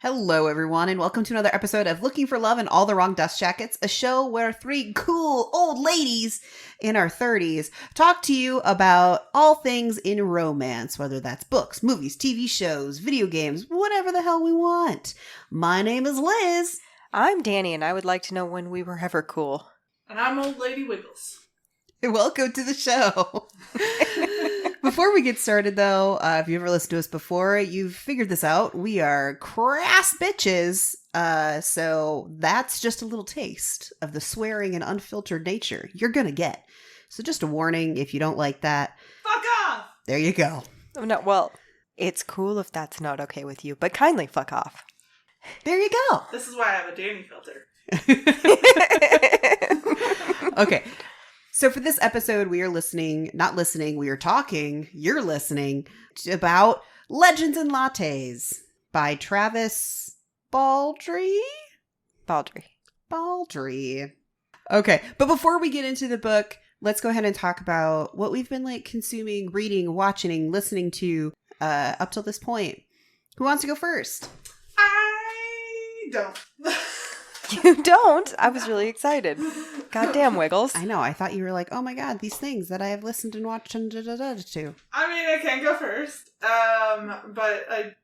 Hello, everyone, and welcome to another episode of Looking for Love in All the Wrong Dust Jackets, a show where three cool old ladies in our 30s talk to you about all things in romance, whether that's books, movies, TV shows, video games, whatever the hell we want. My name is Liz. I'm Danny, and I would like to know when we were ever cool. And I'm Old Lady Wiggles. Welcome to the show. Before we get started, though, if you've ever listened to us before, you've figured this out. We are crass bitches, so that's just a little taste of the swearing and unfiltered nature you're gonna get. So just a warning, if you don't like that, Fuck off! There you go. No, well, it's cool if that's not okay with you, but kindly fuck off. There you go. This is why I have a Danny filter. Okay. So for this episode, we are you're listening about Legends Lattes by Travis Baldree? Baldree. Okay, but before we get into the book, let's go ahead and talk about what we've been consuming, reading, watching, listening to up till this point. Who wants to go first? I don't. You don't? I was really excited. Goddamn, Wiggles. I know. I thought you were like, oh my god, these things that I have listened and watched and to. I mean, I can go first, but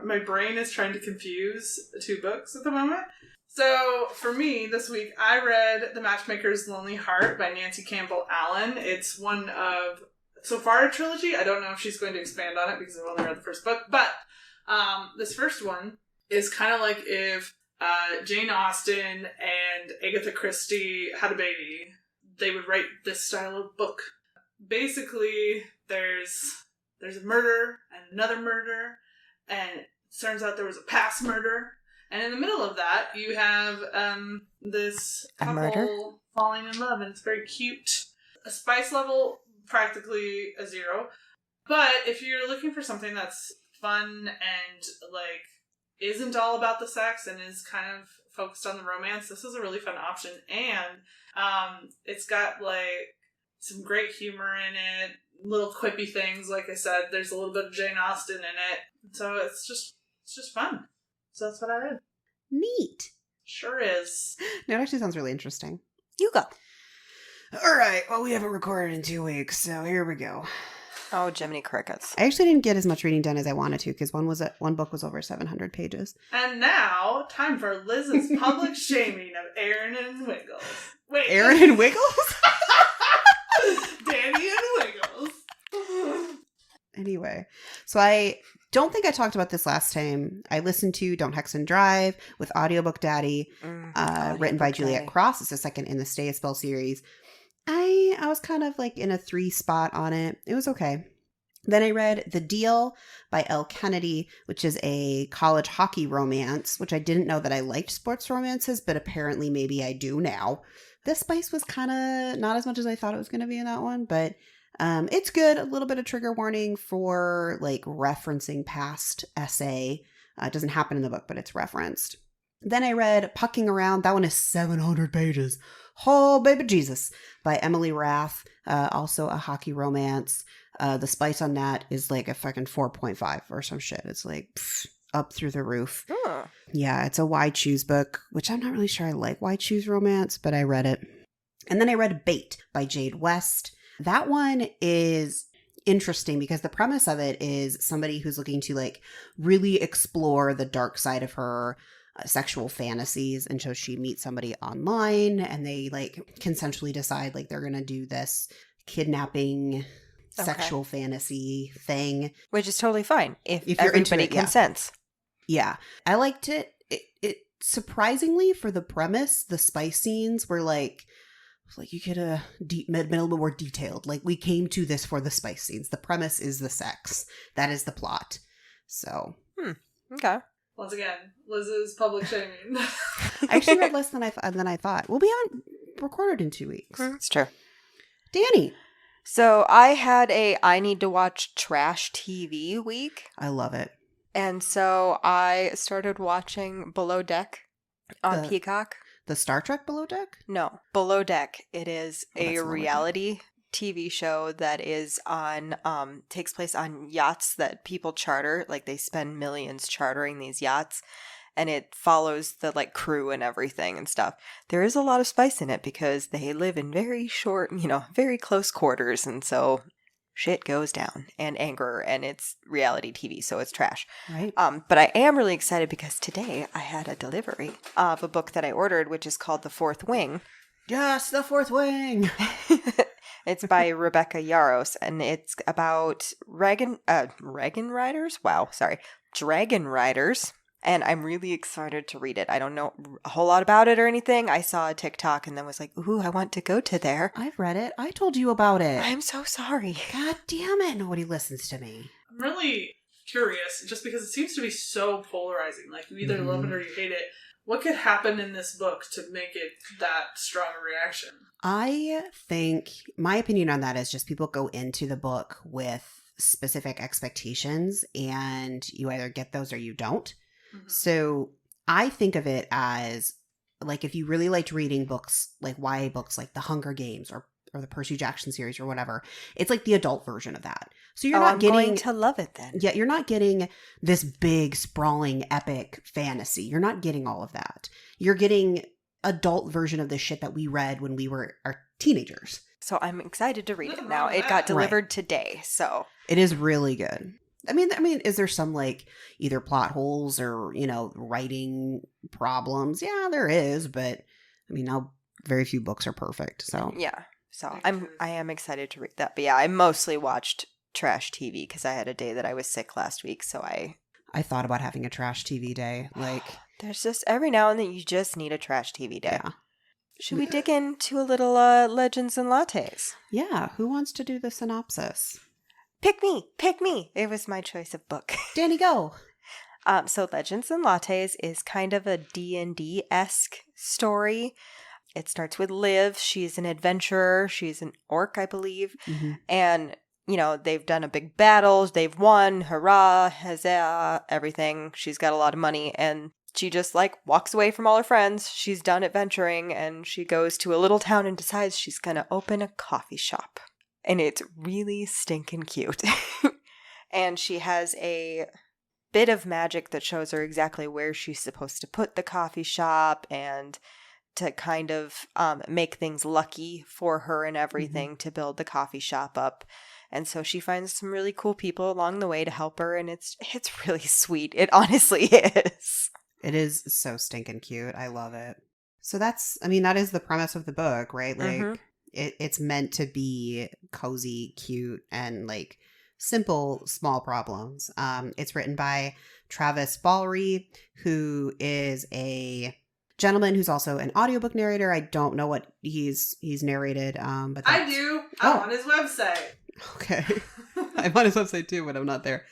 my brain is trying to confuse two books at the moment. So for me, this week, I read The Matchmaker's Lonely Heart by Nancy Campbell Allen. It's one of, so far, a trilogy. I don't know if she's going to expand on it because I've only read the first book, but this first one is kind of like if Jane Austen and Agatha Christie had a baby, they would write this style of book. Basically, there's a murder and another murder, and it turns out there was a past murder, and in the middle of that, you have this couple falling in love, and it's very cute. A spice level, practically a 0. But if you're looking for something that's fun and isn't all about the sex and is kind of focused on the romance, this is a really fun option. And it's got some great humor in it, little quippy things. Like I said, there's a little bit of Jane Austen in it, so it's just fun. So that's what I read. Neat. Sure is. No, it actually sounds really interesting. You go. All right. Well, we haven't recorded in 2 weeks, so here we go. Oh, Jiminy Crickets. I actually didn't get as much reading done as I wanted to because one book was over 700 pages. And now, time for Liz's public shaming of Aaron and Wiggles. Wait, Aaron and Wiggles? Danny and Wiggles. Anyway, so I don't think I talked about this last time. I listened to Don't Hex and Drive with Audiobook Daddy, written by Juliet Cross. It's the second in the Stay a Spell series. I was kind of in a 3 spot on it. It was okay. Then I read The Deal by Elle Kennedy, which is a college hockey romance, which I didn't know that I liked sports romances, but apparently maybe I do now. The spice was kind of not as much as I thought it was going to be in that one, but it's good. A little bit of trigger warning for referencing past essay. It doesn't happen in the book, but it's referenced. Then I read Pucking Around. That one is 700 pages. Oh, baby Jesus, by Emily Rath. Also a hockey romance. The spice on that is a fucking 4.5 or some shit. It's up through the roof. Oh. Yeah, it's a Why Choose book, which I'm not really sure I like Why Choose romance, but I read it. And then I read Bait by Jade West. That one is interesting because the premise of it is somebody who's looking to really explore the dark side of her sexual fantasies, and so she meets somebody online and they consensually decide they're gonna do this kidnapping sexual fantasy thing, which is totally fine if you're everybody into it, consents. Yeah, I liked it. It surprisingly, for the premise, the spice scenes were you could made a little bit more detailed. We came to this for the spice scenes. The premise is the sex. That is the plot. So okay. Once again, Liz's public shaming. I actually read less than I thought. Well, we haven't recorded in 2 weeks. It's true. Danny. So I had I need to watch trash TV week. I love it. And so I started watching Below Deck on The- Peacock. The Star Trek Below Deck? No, Below Deck. It is that's a Lower Deck. reality TV show that is on takes place on yachts that people charter. Like they spend millions chartering these yachts, and it follows the like crew and everything and stuff. There is a lot of spice in it because they live in very short, very close quarters, and so shit goes down and anger, and it's reality TV, so it's trash. Right. But I am really excited because today I had a delivery of a book that I ordered, which is called The Fourth Wing. Yes, The Fourth Wing. It's by Rebecca Yaros, and it's about dragon riders. And I'm really excited to read it. I don't know a whole lot about it or anything. I saw a TikTok and then was like, ooh, I want to go to there. I've read it. I told you about it. I'm so sorry. God damn it. Nobody listens to me. I'm really curious, just because it seems to be so polarizing. Like, you either love it or you hate it. What could happen in this book to make it that strong a reaction? I think my opinion on that is just people go into the book with specific expectations, and you either get those or you don't. Mm-hmm. So I think of it as, like, if you really liked reading books, like YA books, like The Hunger Games or the Percy Jackson series or whatever, it's like the adult version of that. So you're not I'm getting going to love it then. Yeah, you're not getting this big, sprawling, epic fantasy. You're not getting all of that. You're getting adult version of the shit that we read when we were our teenagers. So I'm excited to read Nothing it now. wrong with It got that. delivered today, so It is really good. I mean, is there some like either plot holes or, writing problems? Yeah, there is, but I mean, now very few books are perfect. So yeah. So Thank I am excited to read that. But yeah, I mostly watched trash TV because I had a day that I was sick last week. So I thought about having a trash TV day. Like, there's just every now and then you just need a trash TV day. yeah. Should we dig into a little Legends and Lattes? Yeah, who wants to do the synopsis? Pick me. It was my choice of book. Danny, go. So Legends and Lattes is kind of a D&D-esque story. It starts with Liv. She's an adventurer. She's an orc, I believe. Mm-hmm. And, they've done a big battle. They've won. Hurrah, huzzah, everything. She's got a lot of money. And she just, walks away from all her friends. She's done adventuring. And she goes to a little town and decides she's going to open a coffee shop. And it's really stinking cute. And she has a bit of magic that shows her exactly where she's supposed to put the coffee shop and to kind of make things lucky for her and everything to build the coffee shop up. And so she finds some really cool people along the way to help her, and it's really sweet. It honestly is. It is so stinking cute. I love it. So that is the premise of the book, right? Like, it's meant to be cozy, cute, and like simple, small problems. It's written by Travis Baldree, who is a gentleman who's also an audiobook narrator. I don't know what he's narrated, but I do. I'm on his website. Okay. I'm on his website too, but I'm not there.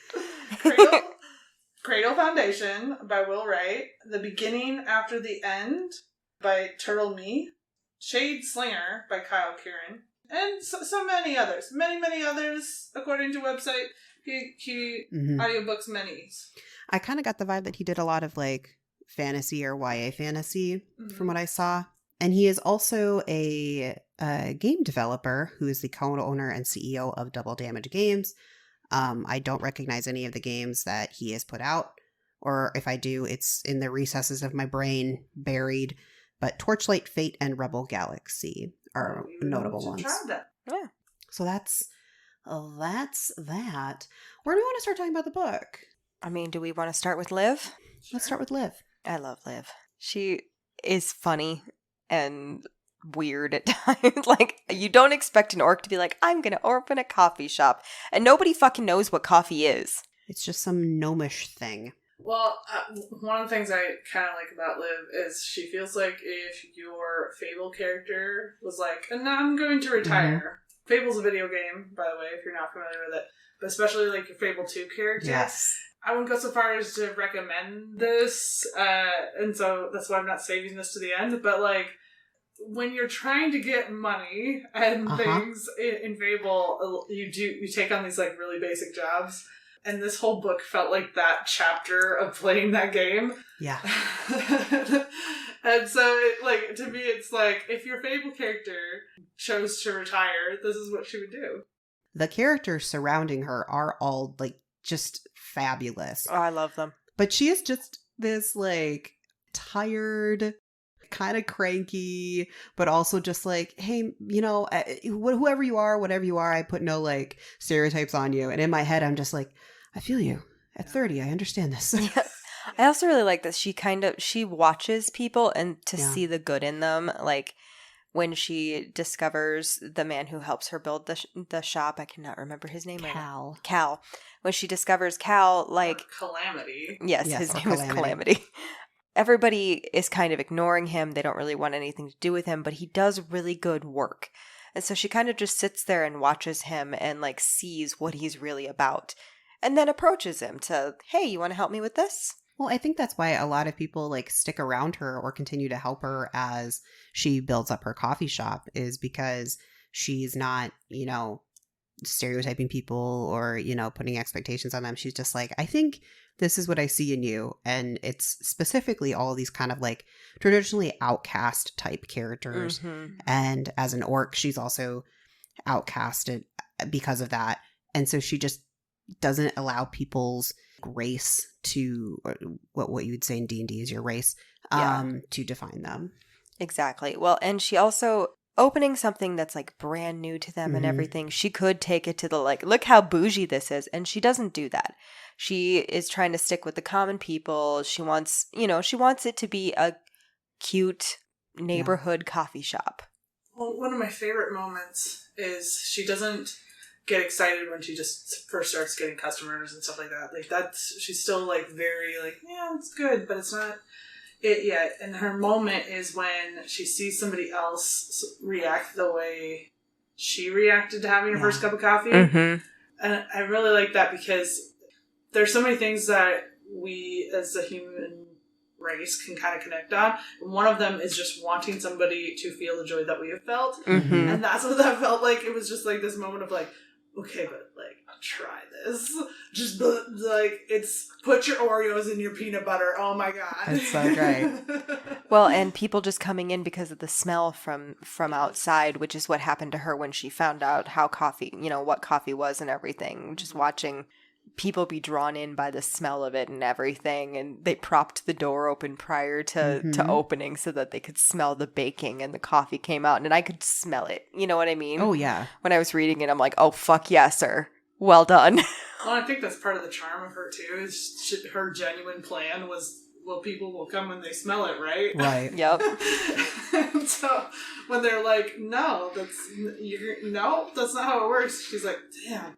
Cradle Foundation by Will Wright. The Beginning After the End by Turtle Me. Shade Slinger by Kyle Kieran. And so many others. Many others, according to website. He audiobooks many's. I kind of got the vibe that he did a lot of like fantasy or YA fantasy from what I saw. And he is also a game developer who is the co-owner and CEO of Double Damage Games. I don't recognize any of the games that he has put out, or if I do, it's in the recesses of my brain, buried. But Torchlight, Fate, and Rebel Galaxy are notable ones. Yeah. So that's that. Where do we want to start talking about the book? I mean, do we want to start with Liv? Let's start with Liv. I love Liv. She is funny and weird at times. Like, you don't expect an orc to be like, I'm going to open a coffee shop. And nobody fucking knows what coffee is. It's just some gnomish thing. Well, one of the things I kind of like about Liv is she feels like if your Fable character was like, and now I'm going to retire. Fable's a video game, by the way, if you're not familiar with it. But especially like your Fable 2 character. Yes. I wouldn't go so far as to recommend this, and so that's why I'm not saving this to the end, but like, when you're trying to get money and things in Fable, you take on these like really basic jobs, and this whole book felt like that chapter of playing that game. Yeah. And so, to me, it's like, if your Fable character chose to retire, this is what she would do. The characters surrounding her are all, like, just fabulous. Oh, I love them. But she is just this, like, tired, kind of cranky, but also just like, hey, you know, whoever you are, whatever you are, I put no, like, stereotypes on you. And in my head, I'm just like, I feel you. At 30, I understand this. Yeah. I also really like this. She watches people and to see the good in them. Like when she discovers the man who helps her build the shop. I cannot remember his name. Cal. Cal. When she discovers Cal, like Calamity. Yes, his name is Calamity. Everybody is kind of ignoring him. They don't really want anything to do with him, but he does really good work. And so she kind of just sits there and watches him and like sees what he's really about. And then approaches him to, hey, you want to help me with this? Well, I think that's why a lot of people like stick around her or continue to help her as she builds up her coffee shop, is because she's not, you know, stereotyping people or, you know, putting expectations on them. She's just like, I think this is what I see in you. And it's specifically all of these kind of like traditionally outcast type characters. Mm-hmm. And as an orc, she's also outcasted because of that. And so she just doesn't allow people's race to, what you would say in D&D is your race, to define them. Exactly. Well, and she also, opening something that's like brand new to them and everything, she could take it to the like, look how bougie this is. And she doesn't do that. She is trying to stick with the common people. She wants, you know, she wants it to be a cute neighborhood coffee shop. Well, one of my favorite moments is she doesn't get excited when she just first starts getting customers and stuff like that. Like she's still like very like, yeah, it's good, but it's not it yet. And her moment is when she sees somebody else react the way she reacted to having her first cup of coffee. Mm-hmm. And I really like that because there's so many things that we as a human race can kind of connect on. And one of them is just wanting somebody to feel the joy that we have felt. Mm-hmm. And that's what that felt like. It was just like this moment of like, okay, but like, try this. Just like, it's put your Oreos in your peanut butter. Oh my God. That's so great. Well, and people just coming in because of the smell from outside, which is what happened to her when she found out how coffee, you know, what coffee was and everything. Just watching people be drawn in by the smell of it and everything. And they propped the door open prior to opening so that they could smell the baking, and the coffee came out and I could smell it. You know what I mean? Oh, yeah. When I was reading it, I'm like, oh, fuck yes, sir. Well done. Well, I think that's part of the charm of her too, is her genuine plan was, well, people will come when they smell it, right? Right. Yep. And so when they're like, no, that's not how it works. She's like, damn.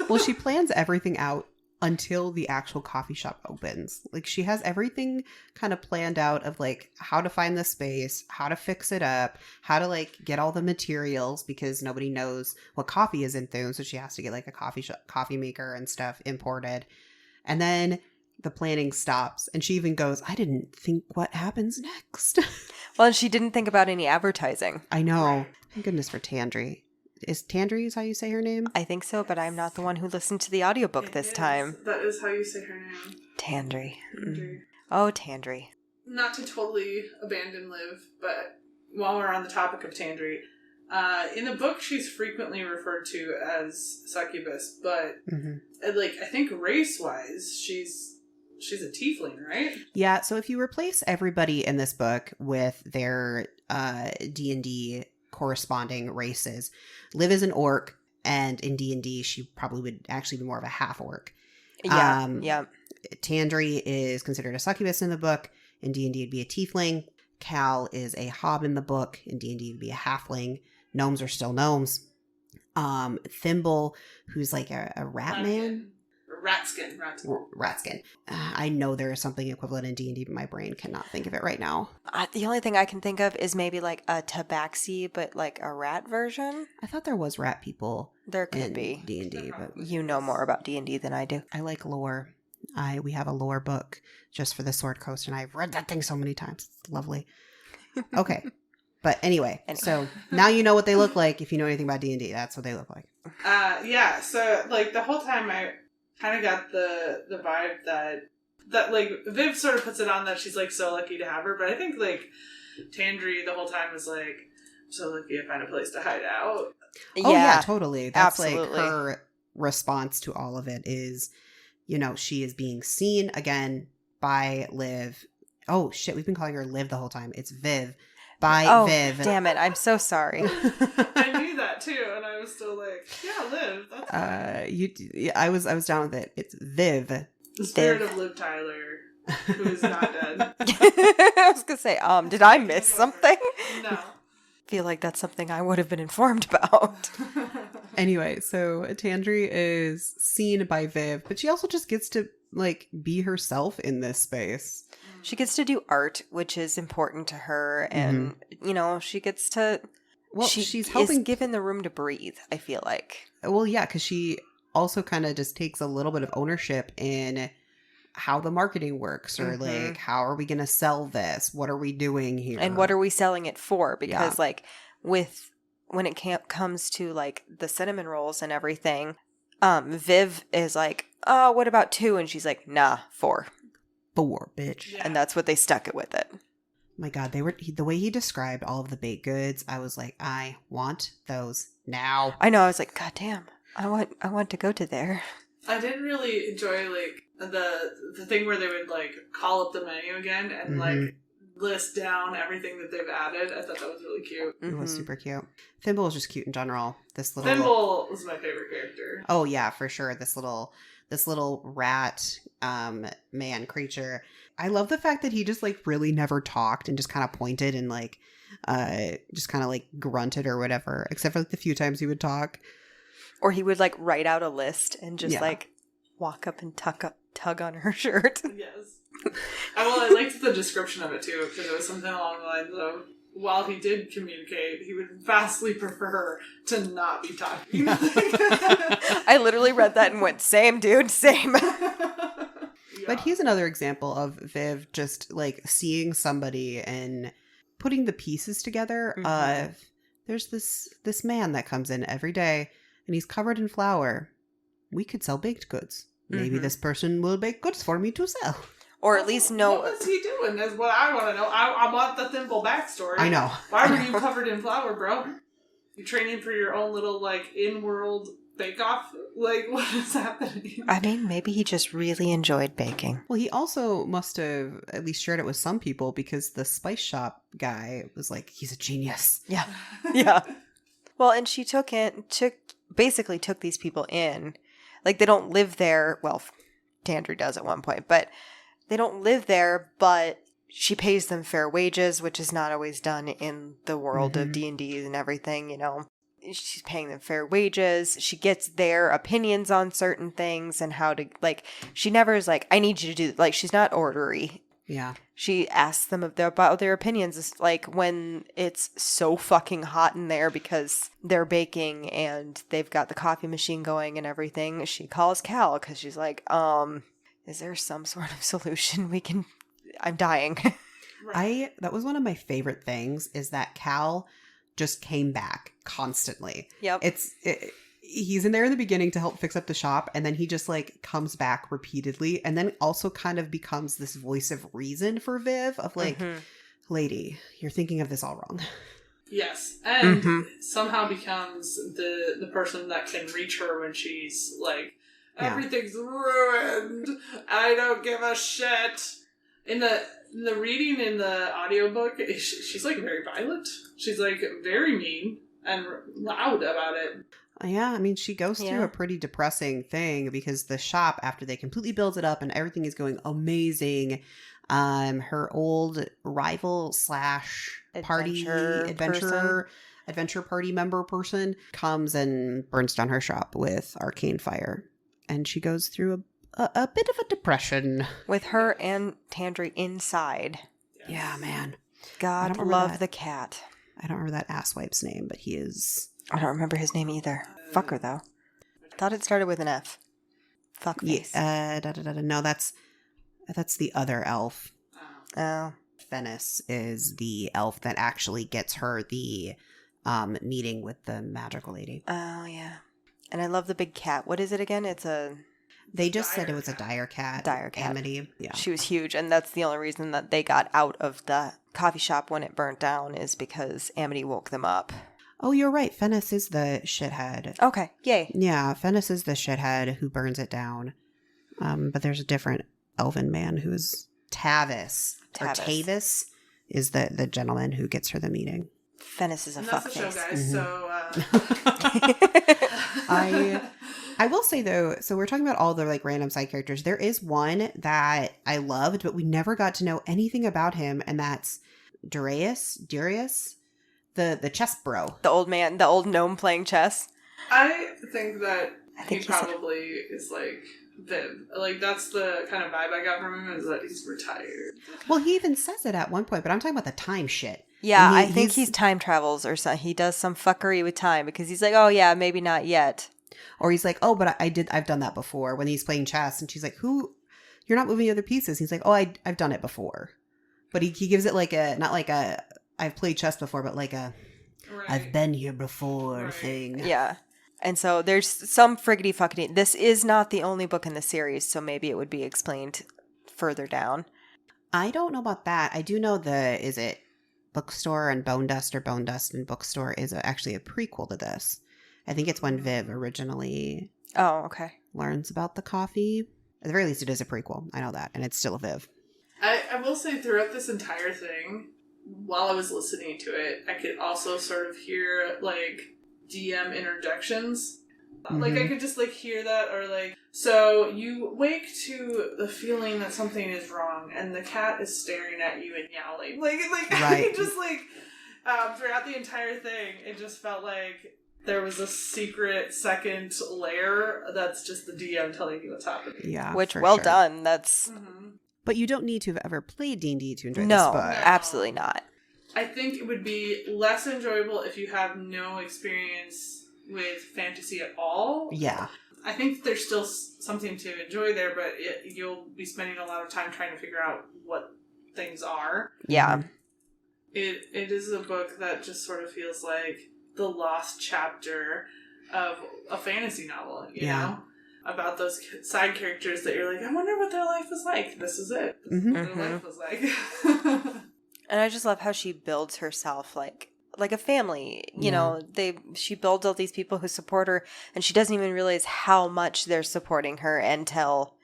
Well, she plans everything out until the actual coffee shop opens. Like, she has everything kind of planned out of like how to find the space, how to fix it up, how to like get all the materials, because nobody knows what coffee is in Thune, so she has to get like a coffee maker and stuff imported. And then the planning stops, and she even goes, I didn't think what happens next. Well, and she didn't think about any advertising. I know. Thank goodness for Tandri. Is Tandri is how you say her name? I think so, but I'm not the one who listened to the audiobook this time. That is how you say her name. Tandri. Tandri. Oh, Tandri. Not to totally abandon Liv, but while we're on the topic of Tandri, in the book she's frequently referred to as succubus, but like I think race-wise she's a tiefling, right? Yeah, so if you replace everybody in this book with their D&D corresponding races, Liv is an orc, and in D&D she probably would actually be more of a half orc. Yeah. Tandri is considered a succubus in the book. In D&D it'd be a tiefling. Cal is a hob in the book. In D&D it'd be a halfling. Gnomes are still gnomes. Thimble, who's like a rat man. Ratskin. Ratskin. I know there is something equivalent in D&D, but my brain cannot think of it right now. The only thing I can think of is maybe like a tabaxi, but like a rat version. I thought there was rat people. There could in be D&D, but you know more about D&D than I do. I like lore. We have a lore book just for the Sword Coast, and I've read that thing so many times. It's lovely. Okay. But anyway, so now you know what they look like. If you know anything about D&D, that's what they look like. Yeah, so, like, the whole time I kind of got the vibe that, like, Viv sort of puts it on that she's, like, so lucky to have her, but I think, like, Tandri the whole time was like, I'm so lucky to find a place to hide out. Oh, yeah, totally. That's, absolutely. like, her response to all of it is, you know, she is being seen, again, by Liv. Oh, shit, we've been calling her Liv the whole time. It's Viv. By Viv. Damn it. I'm so sorry. I knew that too, and I was still like, yeah, Liv. That's I was down with it. It's Viv. the spirit of Liv Tyler, who is not dead. I was going to say, did I miss something? No. Feel like that's something I would have been informed about. Anyway, so Tandri is seen by Viv, but she also just gets to, like, be herself in this space. She gets to do art, which is important to her, and, you know, she gets to... Well, she's helping... is given the room to breathe, I feel like. Well, yeah, because she also kind of just takes a little bit of ownership in how the marketing works, or, like, how are we going to sell this? What are we doing here? And what are we selling it for? Because, like, when it comes to, like, the cinnamon rolls and everything, Viv is like, oh, what about 2? And she's like, nah, 4. 4, bitch. Yeah. And that's what they stuck it with it. My God, the way he described all of the baked goods, I was like, I want those now. I know. I was like, God damn, I want to go to there. I did really enjoy, like, the thing where they would, like, call up the menu again and like list down everything that they've added. I thought that was really cute. It was super cute. Thimble is just cute in general. Thimble was my favorite character. Oh yeah, for sure. This little rat man creature. I love the fact that he just, like, really never talked and just kind of pointed and, like, just kind of, like, grunted or whatever, except for, like, the few times he would talk. Or he would, like, write out a list and just like walk up and tug on her shirt. Yes. I liked the description of it too, because it was something along the lines of, while he did communicate, he would vastly prefer to not be talking. I literally read that and went, same, dude, same. But he's another example of Viv just, like, seeing somebody and putting the pieces together of, there's this man that comes in every day and he's covered in flour. We could sell baked goods. Maybe this person will bake goods for me to sell. Or at least know... What was he doing is what I want to know. I want the Thimble backstory. I know. Why were you covered in flour, bro? You training for your own little, like, in-world bake-off? Like, what is happening? I mean, maybe he just really enjoyed baking. Well, he also must have at least shared it with some people, because the spice shop guy was like, he's a genius. Yeah. Yeah. Well, and she basically took these people in. Like, they don't live there. Well, Tandri does at one point, but they don't live there, but she pays them fair wages, which is not always done in the world of D&D and everything, you know. She's paying them fair wages. She gets their opinions on certain things and how to, like, she never is like, I need you to do, like, she's not ordery. Yeah. She asks them about their opinions. It's like when it's so fucking hot in there because they're baking and they've got the coffee machine going and everything. She calls Cal because she's like, is there some sort of solution we can... I'm dying. That was one of my favorite things, is that Cal just came back constantly. Yep. He's in there in the beginning to help fix up the shop, and then he just, like, comes back repeatedly, and then also kind of becomes this voice of reason for Viv of, like, lady, you're thinking of this all wrong. Yes, and somehow becomes the person that can reach her when she's like, everything's ruined, I don't give a shit. In the reading in the audiobook, she's, like, very violent. She's, like, very mean and loud about it. Yeah, I mean, she goes through a pretty depressing thing, because the shop, after they completely build it up and everything is going amazing, her old rival / adventure party member person comes and burns down her shop with arcane fire, and she goes through a bit of a depression with her and Tandri inside. Yes. Yeah, man. God love the cat. I don't remember that asswipe's name, but he is... I don't remember his name either. Fucker, though. Thought it started with an F. Fuckface. No, that's the other elf. Oh. Fennis is the elf that actually gets her the meeting with the magical lady. Oh, yeah. And I love the big cat. What is it again? They just said it was a dire cat. Dire cat. Amity. Yeah. She was huge, and that's the only reason that they got out of the coffee shop when it burnt down is because Amity woke them up. Oh, you're right. Fennis is the shithead. Okay, yay. Yeah, Fennis is the shithead who burns it down. But there's a different elven man who's Tavis. Or Tavis is the gentleman who gets her the meeting. Fennis is a and that's the show, fuckface. guys. So I will say though, so we're talking about all the like random side characters. There is one that I loved, but we never got to know anything about him, and that's Darius, the chess bro. The old man, the old gnome playing chess. I think that he he's probably is like Viv. Like that's the kind of vibe I got from him, is that he's retired. Well, he even says it at one point, but I'm talking about the time shit. Yeah, And I think he's time travels or something. He does some fuckery with time because he's like, oh yeah, maybe not yet. Or he's like, oh, but I've done that before when he's playing chess. And she's like, you're not moving the other pieces. He's like, oh, I've done it before. But he gives it like not like a, I've played chess before, but like a, Right. I've been here before thing. Yeah. And so there's some friggity fucking, this is not the only book in the series, so maybe it would be explained further down. I don't know about that. I do know is it Bookstore and Bone Dust, or Bone Dust and Bookstore is actually a prequel to this. I think it's when Viv originally Okay. learns about the coffee. At the very least, it is a prequel. I know that. And it's still a Viv. I will say throughout this entire thing, while I was listening to it, I could also sort of hear like DM interjections. Mm-hmm. Like I could just like hear that, or like, so you wake to the feeling that something is wrong and the cat is staring at you and yowling. Like Right. I just like throughout the entire thing, it just felt like there was a secret second layer that's just the DM telling you what's happening. Yeah. Which, for well sure. done. That's... Mm-hmm. But you don't need to have ever played D&D to enjoy this No, book. absolutely not. I think it would be less enjoyable if you have no experience with fantasy at all. Yeah. I think there's still something to enjoy there, but you'll be spending a lot of time trying to figure out what things are. Yeah. Mhm. It is a book that just sort of feels like the lost chapter of a fantasy novel, you know? About those side characters that you're like, I wonder what their life was like. This is it. This is what their life was like. And I just love how she builds herself like a family. You know, she builds all these people who support her, and she doesn't even realize how much they're supporting her until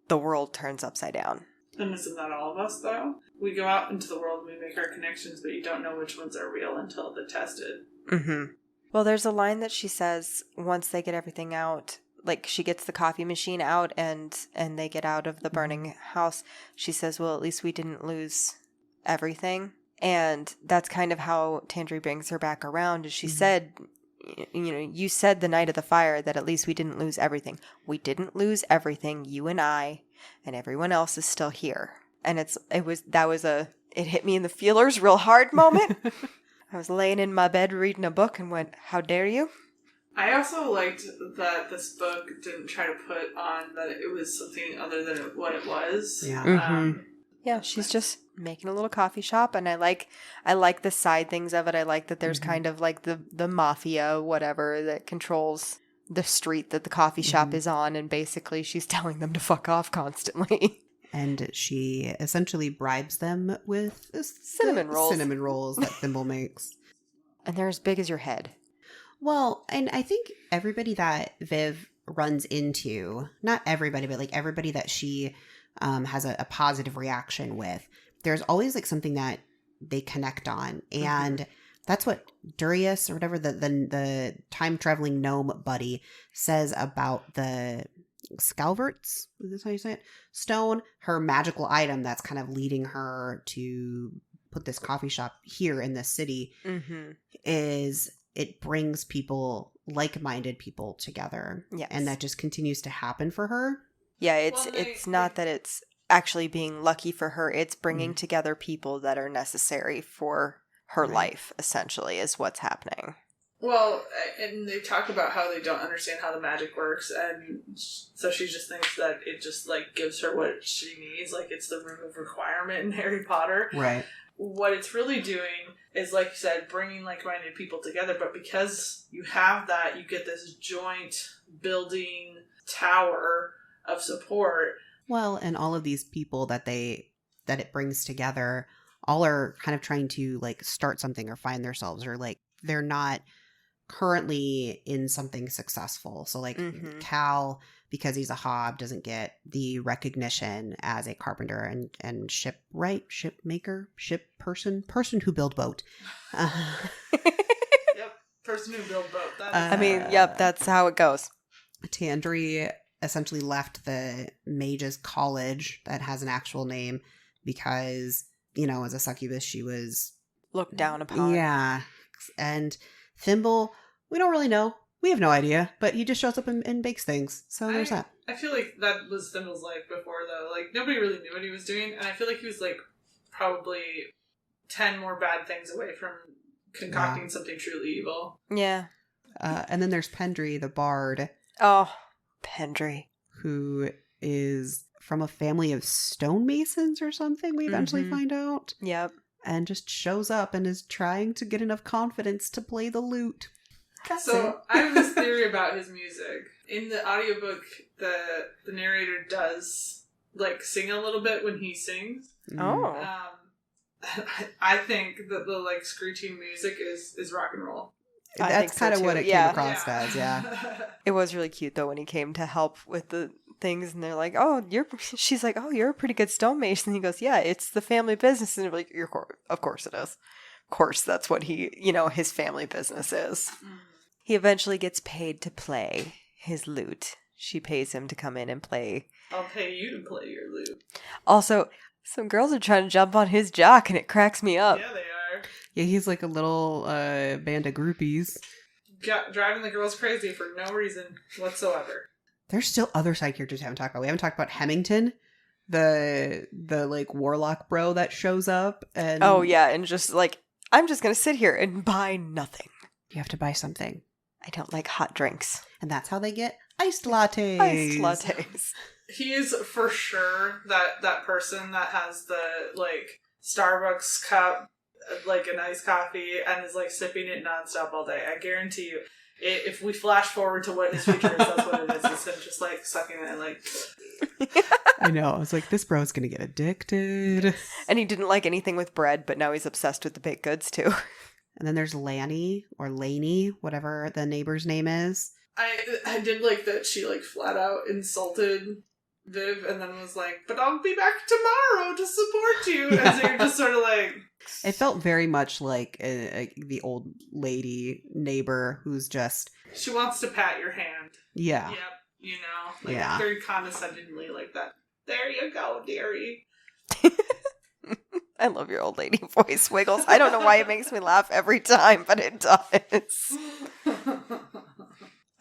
the world turns upside down. And isn't that all of us, though? We go out into the world and we make our connections, but you don't know which ones are real until they're tested. Mm-hmm. Well, there's a line that she says once they get everything out. Like, she gets the coffee machine out and they get out of the burning house. She says, well, at least we didn't lose everything. And that's kind of how Tandri brings her back around. As she said, you know, you said the night of the fire that at least we didn't lose everything. We didn't lose everything. You and I and everyone else is still here. And it hit me in the feelers real hard moment. I was laying in my bed reading a book and went, how dare you? I also liked that this book didn't try to put on that it was something other than what it was. Yeah. Yeah, she's just making a little coffee shop, and I like the side things of it. I like that there's kind of like the mafia, whatever, that controls the street that the coffee shop is on, and basically she's telling them to fuck off constantly. And she essentially bribes them with Cinnamon rolls that Thimble makes. And they're as big as your head. Well, and I think everybody that Viv runs into, not everybody, but like everybody that she has a positive reaction with, there's always like something that they connect on. And that's what Darius, or whatever the time traveling gnome buddy, says about the Scalverts. Is this how you say it? Stone, her magical item that's kind of leading her to put this coffee shop here in this city, is it brings people, like-minded people, together. Yes. And that just continues to happen for her. Yeah, it's not that it's actually being lucky for her. It's bringing together people that are necessary for her life, essentially, is what's happening. Well, and they talk about how they don't understand how the magic works, and so she just thinks that it just, like, gives her what she needs, like it's the room of requirement in Harry Potter. Right. What it's really doing is, like you said, bringing like-minded people together, but because you have that, you get this joint building tower of support. Well, and all of these people that it brings together all are kind of trying to, like, start something or find themselves, or, like, they're not currently in something successful. So, like, Cal, because he's a hob, doesn't get the recognition as a carpenter and shipwright, ship maker, ship person who build boat. Yep, person who build boat. That's how it goes. Tandri essentially left the mages college that has an actual name because, you know, as a succubus, she was looked down upon. Yeah. And Thimble, we don't really know. We have no idea, but he just shows up and bakes things. So there's that. I feel like that was Thimble's life before, though. Like, nobody really knew what he was doing, and I feel like he was, like, probably 10 more bad things away from concocting something truly evil. Yeah. And then there's Pendry, the bard. Oh, Pendry. Who is from a family of stonemasons or something, we eventually find out. Yep. And just shows up and is trying to get enough confidence to play the lute. So I have this theory about his music. In the audiobook, the narrator does, like, sing a little bit when he sings. Oh. I think that the, like, screeching music is rock and roll. That's kind of what it came across as, yeah. It was really cute, though, when he came to help with the things, and they're like, oh, she's like, oh, you're a pretty good stonemason. And he goes, yeah, it's the family business. And they're like, of course it is. Of course, that's what his family business is. He eventually gets paid to play his lute. She pays him to come in and play. I'll pay you to play your lute. Also, some girls are trying to jump on his jock, and it cracks me up. Yeah, they are. Yeah, he's like a little band of groupies. Driving the girls crazy for no reason whatsoever. There's still other side characters we haven't talked about. We haven't talked about Hemington, the like warlock bro that shows up. And oh, yeah, and just like, I'm just going to sit here and buy nothing. You have to buy something. I don't like hot drinks. And that's how they get iced lattes. Iced lattes. He is for sure that person that has the, like, Starbucks cup, like an iced coffee, and is, like, sipping it nonstop all day. I guarantee you, if we flash forward to what his future is, that's what it is. It's him just, like, sucking it and, like... I know. I was like, this bro's gonna get addicted. And he didn't like anything with bread, but now he's obsessed with the baked goods, too. And then there's Lanny, or Laney, whatever the neighbor's name is. I did like that she, like, flat out insulted Viv and then was like, but I'll be back tomorrow to support you. And so you're just sort of like... It felt very much like the old lady neighbor who's just... She wants to pat your hand. Yeah. Yep, you know? Like, very condescendingly like that. There you go, dearie. I love your old lady voice, Wiggles. I don't know why it makes me laugh every time, but it does.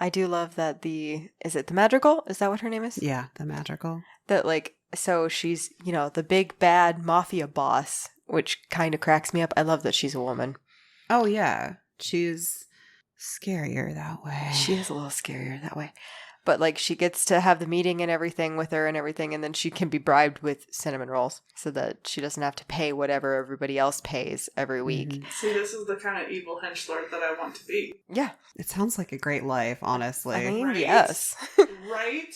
I do love that is it the Madrigal? Is that what her name is? Yeah, the Madrigal. That, like, so she's, the big bad mafia boss, which kind of cracks me up. I love that she's a woman. Oh, yeah. She's scarier that way. She is a little scarier that way. But, like, she gets to have the meeting and everything with her and everything, and then she can be bribed with cinnamon rolls so that she doesn't have to pay whatever everybody else pays every week. Mm-hmm. See, this is the kind of evil henchlord that I want to be. Yeah. It sounds like a great life, honestly. I mean, right? yes. Right?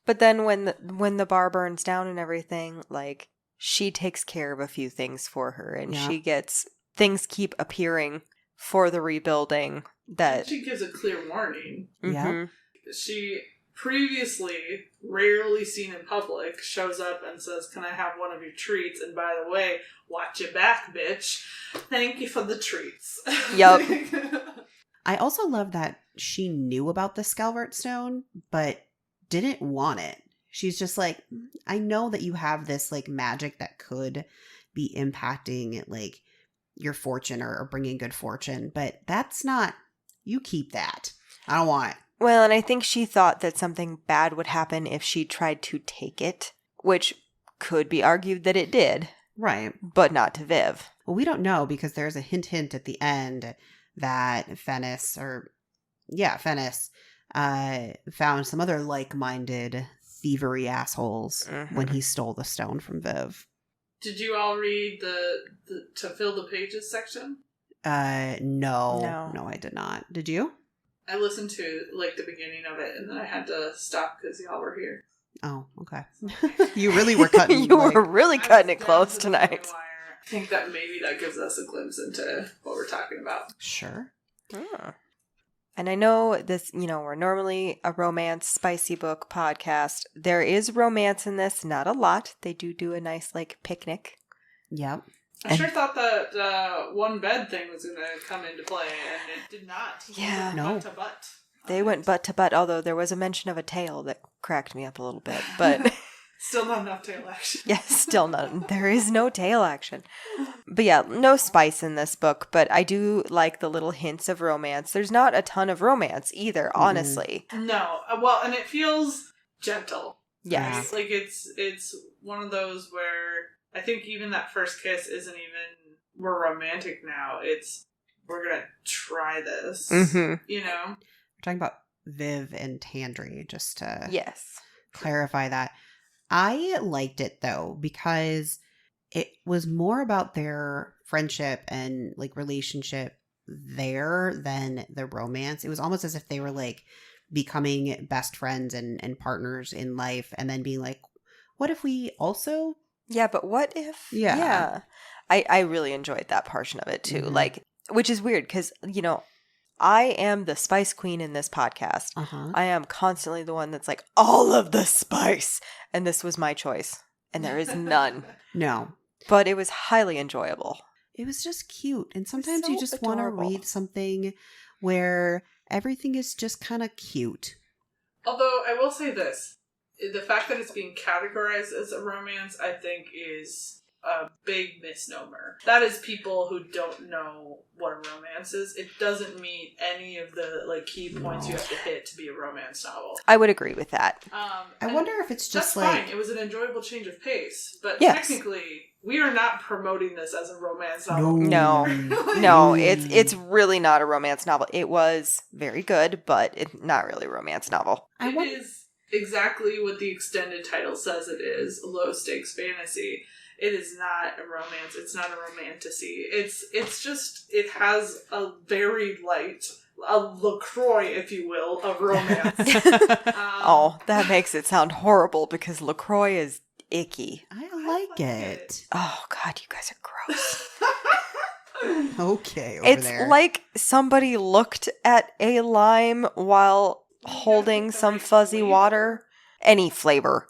But then when the bar burns down and everything, like, she takes care of a few things for her, and she gets... Things keep appearing for the rebuilding that... And she gives a clear warning. Yeah. She, previously rarely seen in public, shows up and says, can I have one of your treats? And by the way, watch your back, bitch. Thank you for the treats. Yup. I also love that she knew about the Scalvert Stone, but didn't want it. She's just like, I know that you have this, like, magic that could be impacting, like, your fortune or bringing good fortune, but that's not... You keep that. I don't want it. Well, and I think she thought that something bad would happen if she tried to take it, which could be argued that it did. Right. But not to Viv. Well, we don't know because there's a hint at the end that Fennis found some other like-minded thievery assholes when he stole the stone from Viv. Did you all read the to fill the pages section? No, I did not. Did you? I listened to like the beginning of it, and then I had to stop because y'all were here. Oh, okay. You really were cutting. You were really cutting it close tonight. I think that maybe that gives us a glimpse into what we're talking about. Sure. And I know this, we're normally a romance spicy book podcast. There is romance in this, not a lot. They do a nice like picnic. Yep. I sure thought that one bed thing was going to come into play, and it did not. Yeah. No. Butt to butt. They went butt to butt, although there was a mention of a tail that cracked me up a little bit. But still not enough tail action. yes, still not. There is no tail action. But yeah, no spice in this book, but I do like the little hints of romance. There's not a ton of romance either, honestly. No. Well, and it feels gentle. Yes. Right? Like it's one of those where I think even that first kiss isn't even we're romantic now. It's we're gonna try this. Mm-hmm. We're talking about Viv and Tandri, just to yes. clarify that. I liked it though because it was more about their friendship and like relationship there than the romance. It was almost as if they were like becoming best friends and partners in life, and then being like, what if we also... Yeah, but what if... Yeah. I really enjoyed that portion of it too. Mm-hmm. Like, which is weird because, I am the spice queen in this podcast. Uh-huh. I am constantly the one that's like, all of the spice. And this was my choice. And there is none. No. But it was highly enjoyable. It was just cute. And sometimes so you just want to read something where everything is just kind of cute. Although, I will say this. The fact that it's being categorized as a romance, I think, is a big misnomer. That is people who don't know what a romance is. It doesn't meet any of the key points you have to hit to be a romance novel. I would agree with that. I wonder if it's just that's fine. It was an enjoyable change of pace, but technically, we are not promoting this as a romance novel. No, it's really not a romance novel. It was very good, but it's not really a romance novel. It is exactly what the extended title says it is: low stakes fantasy. It is not a romance. It's not a romantasy. It's just, it has a very light, a LaCroix, if you will, of romance. Oh, that makes it sound horrible because LaCroix is icky. I like it. Oh, God, you guys are gross. Okay, it's like somebody looked at a lime while holding some fuzzy water. Any flavor.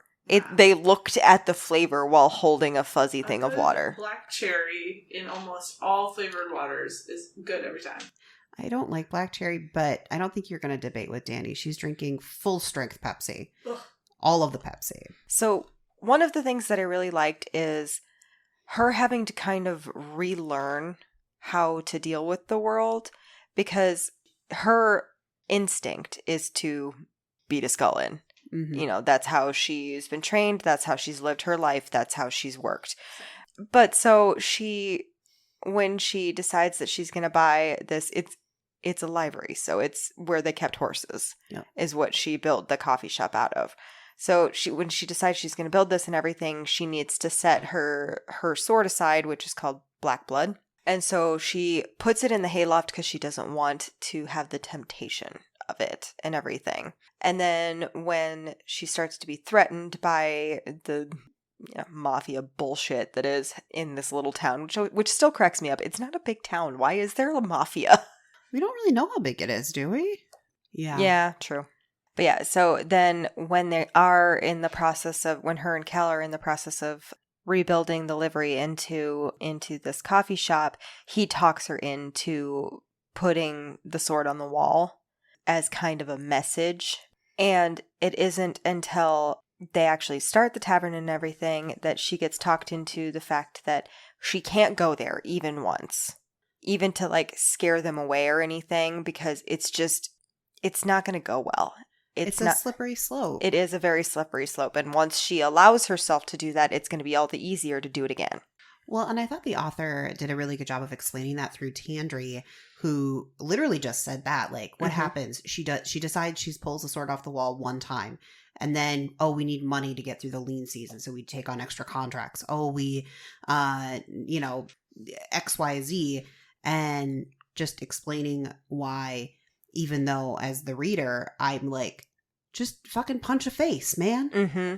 They looked at the flavor while holding a fuzzy thing of water. Black cherry in almost all flavored waters is good every time. I don't like black cherry, but I don't think you're going to debate with Dani. She's drinking full strength Pepsi. Ugh. All of the Pepsi. So one of the things that I really liked is her having to kind of relearn how to deal with the world, because her instinct is to beat a skull in. Mm-hmm. That's how she's been trained. That's how she's lived her life. That's how she's worked. But so when she decides that she's going to buy this, it's a livery. So it's where they kept horses, is what she built the coffee shop out of. So when she decides she's going to build this and everything, she needs to set her sword aside, which is called Black Blood. And so she puts it in the hayloft because she doesn't want to have the temptation of it and everything. And then when she starts to be threatened by the mafia bullshit that is in this little town, which still cracks me up. It's not a big town. Why is there a mafia? We don't really know how big it is, do we? Yeah. Yeah, true. But yeah, so then when they are in the process of, when her and Cal are in the process of rebuilding the livery into this coffee shop, he talks her into putting the sword on the wall as kind of a message. And it isn't until they actually start the tavern and everything that she gets talked into the fact that she can't go there even once, even to scare them away or anything, because it's not going to go well. It's a slippery slope. It is a very slippery slope. And once she allows herself to do that, it's going to be all the easier to do it again. Well, and I thought the author did a really good job of explaining that through Tandri, who literally just said that. Like, what happens? She decides she pulls the sword off the wall one time. And then, oh, we need money to get through the lean season, so we take on extra contracts. Oh, we, XYZ. And just explaining why, even though as the reader, I'm like, just fucking punch a face, man. Mm-hmm.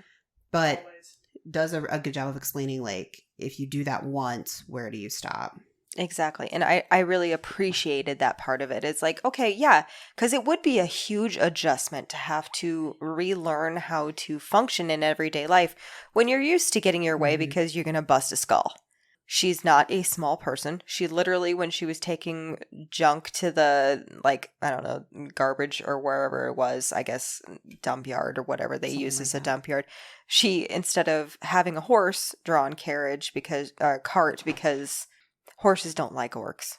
But Always. does a good job of explaining, like, if you do that once, where do you stop? Exactly. And I really appreciated that part of it. It's like, okay, yeah, because it would be a huge adjustment to have to relearn how to function in everyday life when you're used to getting your way because you're going to bust a skull. She's not a small person. She literally, when she was taking junk to the, like, I don't know, garbage or wherever it was, I guess, dump yard or whatever they use as a dump yard, she, instead of having a horse-drawn cart because horses don't like orcs,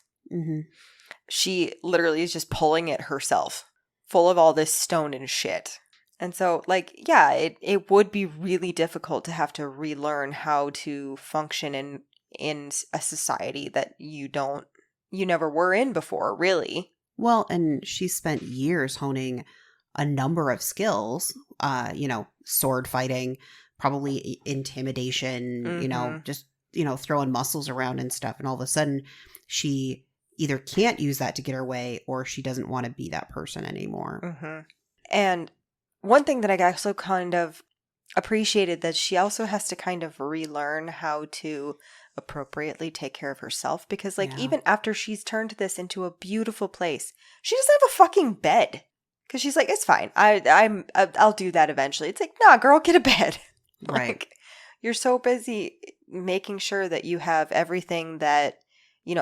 she literally is just pulling it herself, full of all this stone and shit. And so, like, yeah, it would be really difficult to have to relearn how to function in a society that you never were in before, really. Well, and she spent years honing a number of skills, sword fighting, probably intimidation, just, throwing muscles around and stuff. And all of a sudden she either can't use that to get her way or she doesn't want to be that person anymore. And one thing that I also kind of appreciated, that she also has to kind of relearn how to appropriately take care of herself, because even after she's turned this into a beautiful place, she doesn't have a fucking bed, because she's like, it's fine, I'll do that eventually. It's like, nah, girl, get a bed. Right. Like, you're so busy making sure that you have everything that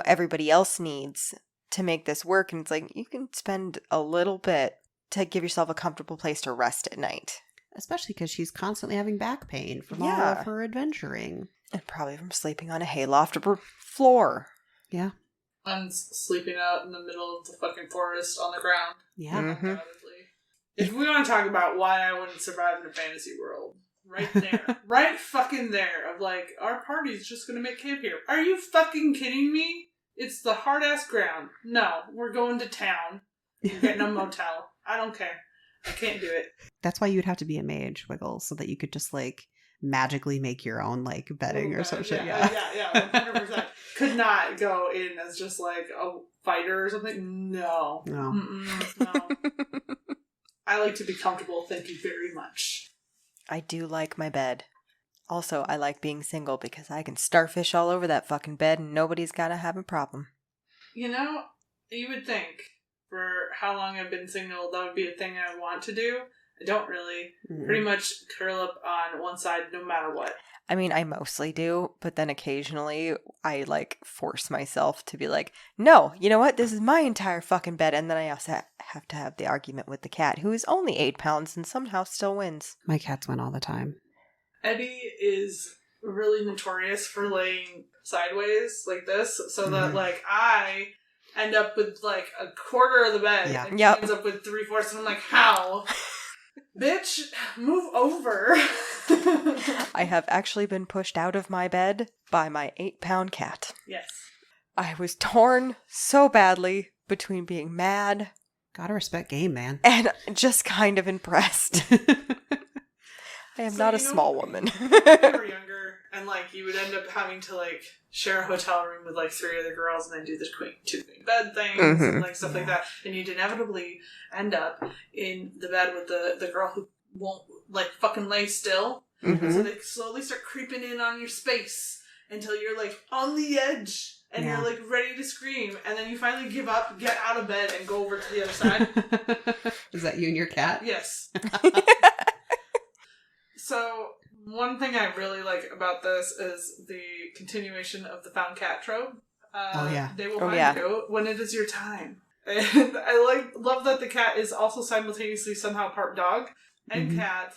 everybody else needs to make this work, and it's like, you can spend a little bit to give yourself a comfortable place to rest at night. Especially because she's constantly having back pain from all of her adventuring. And probably from sleeping on a hayloft floor. Yeah. And sleeping out in the middle of the fucking forest on the ground. Yeah. Undoubtedly. If we want to talk about why I wouldn't survive in a fantasy world, right there. Right fucking there. Of like, our party's just going to make camp here. Are you fucking kidding me? It's the hard-ass ground. No, we're going to town. We're getting a motel. I don't care. I can't do it. That's why you'd have to be a mage, Wiggles, so that you could just, like, magically make your own, like, bedding or some shit. Yeah, 100%. Could not go in as just, like, a fighter or something. No. No. I like to be comfortable, thank you very much. I do like my bed. Also, I like being single because I can starfish all over that fucking bed and nobody's gotta have a problem. You would think, for how long I've been single, that would be a thing I want to do. I don't really. Pretty much curl up on one side no matter what. I mean, I mostly do, but then occasionally I, like, force myself to be like, no, you know what? This is my entire fucking bed. And then I also have to have the argument with the cat, who is only 8 pounds and somehow still wins. My cats win all the time. Eddie is really notorious for laying sideways like this, so that, like, I end up with, like, a quarter of the bed. Yeah. And he ends up with 3/4, and I'm like, how? Bitch, move over. I have actually been pushed out of my bed by my 8-pound cat. Yes. I was torn so badly between being mad. Gotta respect game, man. And just kind of impressed. I am not a small woman. When you were younger, and, like, you would end up having to, like, share a hotel room with, like, 3 other girls and then do the two queen bed things and, like, stuff like that. And you'd inevitably end up in the bed with the girl who won't, like, fucking lay still. So they slowly start creeping in on your space until you're, like, on the edge. And you're, like, ready to scream. And then you finally give up, get out of bed, and go over to the other side. Is that you and your cat? Yes. So, one thing I really like about this is the continuation of the found cat trope. They will find you when it is your time. And I love that the cat is also simultaneously somehow part dog and cat,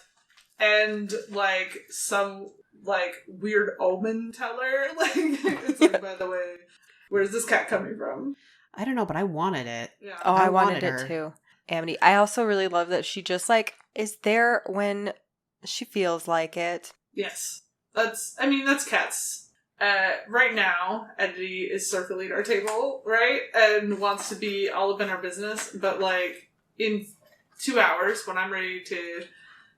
and, like, some, like, weird omen teller. Like, it's like, by the way, where's this cat coming from? I don't know, but I wanted it. Yeah. Oh, I wanted it too. Amity. I also really love that she just, like, is there when she feels like it. Yes. That's cats. right now, Eddie is circling our table, right? And wants to be all up in our business. But, like, in 2 hours, when I'm ready to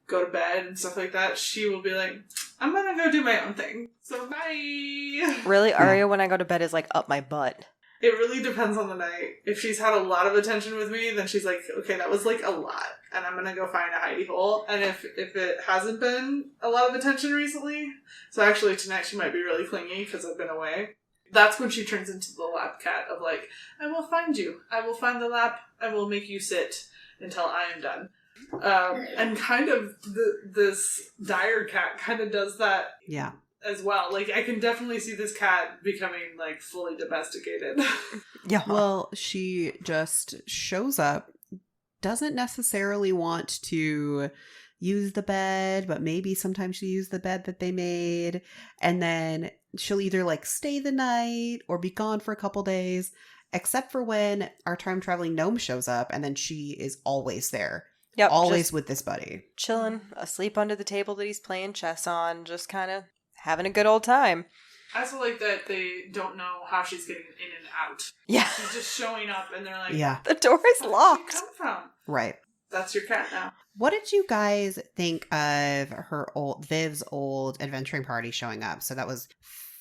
go to bed and stuff like that, she will be like, I'm gonna go do my own thing. So, bye! Really, Aria, when I go to bed, is like up my butt. It really depends on the night. If she's had a lot of attention with me, then she's like, okay, that was like a lot, and I'm gonna go find a hidey hole. And if it hasn't been a lot of attention recently, so actually tonight she might be really clingy because I've been away, that's when she turns into the lap cat of like, I will find you. I will find the lap. I will make you sit until I am done. And kind of this dire cat kind of does that. Yeah. As well. Like, I can definitely see this cat becoming, like, fully domesticated. Yeah. Well, she just shows up, doesn't necessarily want to use the bed, but maybe sometimes she'll use the bed that they made, and then she'll either, like, stay the night or be gone for a couple days, except for when our time-traveling gnome shows up, and then she is always there. Yep, always with this buddy. Chilling, asleep under the table that he's playing chess on, just kind of having a good old time. I also like that they don't know how she's getting in and out. Yeah. She's just showing up and they're like, Yeah. The door is where locked. did she come from? Right. That's your cat now. What did you guys think of Viv's old adventuring party showing up? So that was,